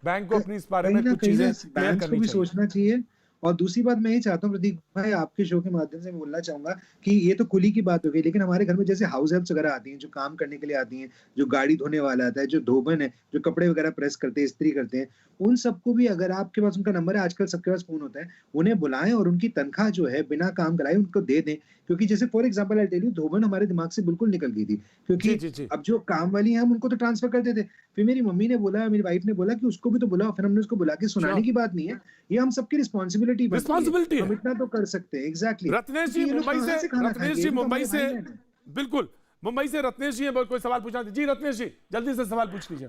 बैंक को अपनी इस बारे में कुछ चीजें क्लियर करनी चाहिए, सोचना चाहिए। और दूसरी बात मैं ये चाहता हूँ प्रदीप भाई, आपके शो के माध्यम से मैं बोलना चाहूंगा कि ये तो कुली की बात हो गई, लेकिन हमारे घर में जैसे हाउस हेल्प्स वगैरह आती हैं, जो काम करने के लिए आती हैं, जो गाड़ी धोने वाला आता है, जो धोबन है, जो कपड़े वगैरह प्रेस करते हैं, इस्त्री करते हैं, उन सबको भी अगर आपके पास उनका नंबर है, आजकल सबके पास फोन होता है, उन्हें बुलाएं और उनकी तनख्वाह जो है बिना काम कराए उनको दे दें। क्योंकि जैसे for example I tell you, धोबन हमारे दिमाग से बिल्कुल निकल गई थी, क्योंकि अब जो काम वाली है हम उनको तो ट्रांसफर करते थे। फिर मेरी मम्मी ने बोला, मेरी वाइफ ने बोला कि उसको भी तो बुलाओ, फिर हमने उसको बुला के सुनाने की बात नहीं है, ये हम सबकी रिस्पॉन्सिबिलिटी है, हम इतना तो कर सकते हैं। एग्जैक्टली। रत्नेश जी मुंबई से बिल्कुल, मुंबई से रत्नेश जी है, कोई सवाल पूछना जी? रत्नेश जी जल्दी से सवाल पूछ लीजिए।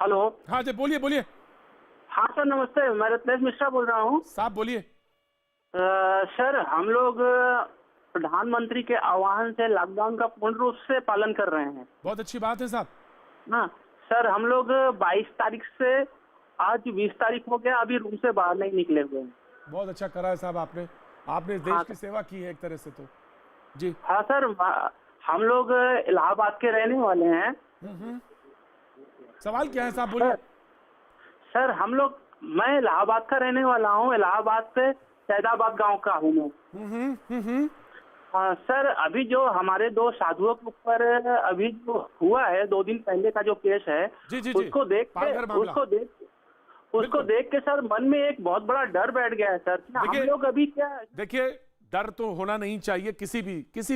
हेलो। हाँ जी, बोलिए। हाँ सर, नमस्ते, मैं रत्नेश मिश्रा बोल रहा हूँ। साहब बोलिए। सर, हम लोग प्रधानमंत्री के आह्वान से लॉकडाउन का पूर्ण रूप से पालन कर रहे हैं। बहुत अच्छी बात है साहब। हाँ सर, हम लोग 22 तारीख से आज 20 तारीख हो गया, अभी रूम से बाहर नहीं निकले हुए हैं। बहुत अच्छा करा है साहब, आपने इस देश की सेवा की है एक तरह से, तो जी। हाँ सर, हम लोग इलाहाबाद के रहने वाले हैं। सवाल क्या है साहब, बोलिए। सर, मैं इलाहाबाद का रहने वाला हूँ, इलाहाबाद से सैदाबाद गांव का हूँ मैं। हाँ सर, अभी जो हमारे 2 साधुओं के ऊपर अभी जो हुआ है 2 दिन पहले का जो केस है, उसको देख के सर मन में एक बहुत बड़ा डर बैठ गया है सर। हम लोग अभी क्या, देखिए, डर तो होना नहीं चाहिए, किसी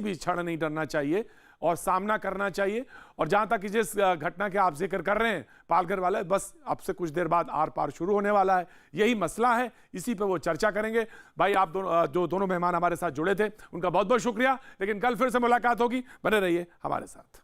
भी क्षण नहीं डरना चाहिए। और सामना करना चाहिए। और जहां तक जिस घटना के आप जिक्र कर रहे हैं पालघर वाले, बस अब से कुछ देर बाद आर पार शुरू होने वाला है, यही मसला है, इसी पे वो चर्चा करेंगे। भाई आप जो दोनों मेहमान हमारे साथ जुड़े थे उनका बहुत बहुत शुक्रिया, लेकिन कल फिर से मुलाकात होगी, बने रहिए हमारे साथ।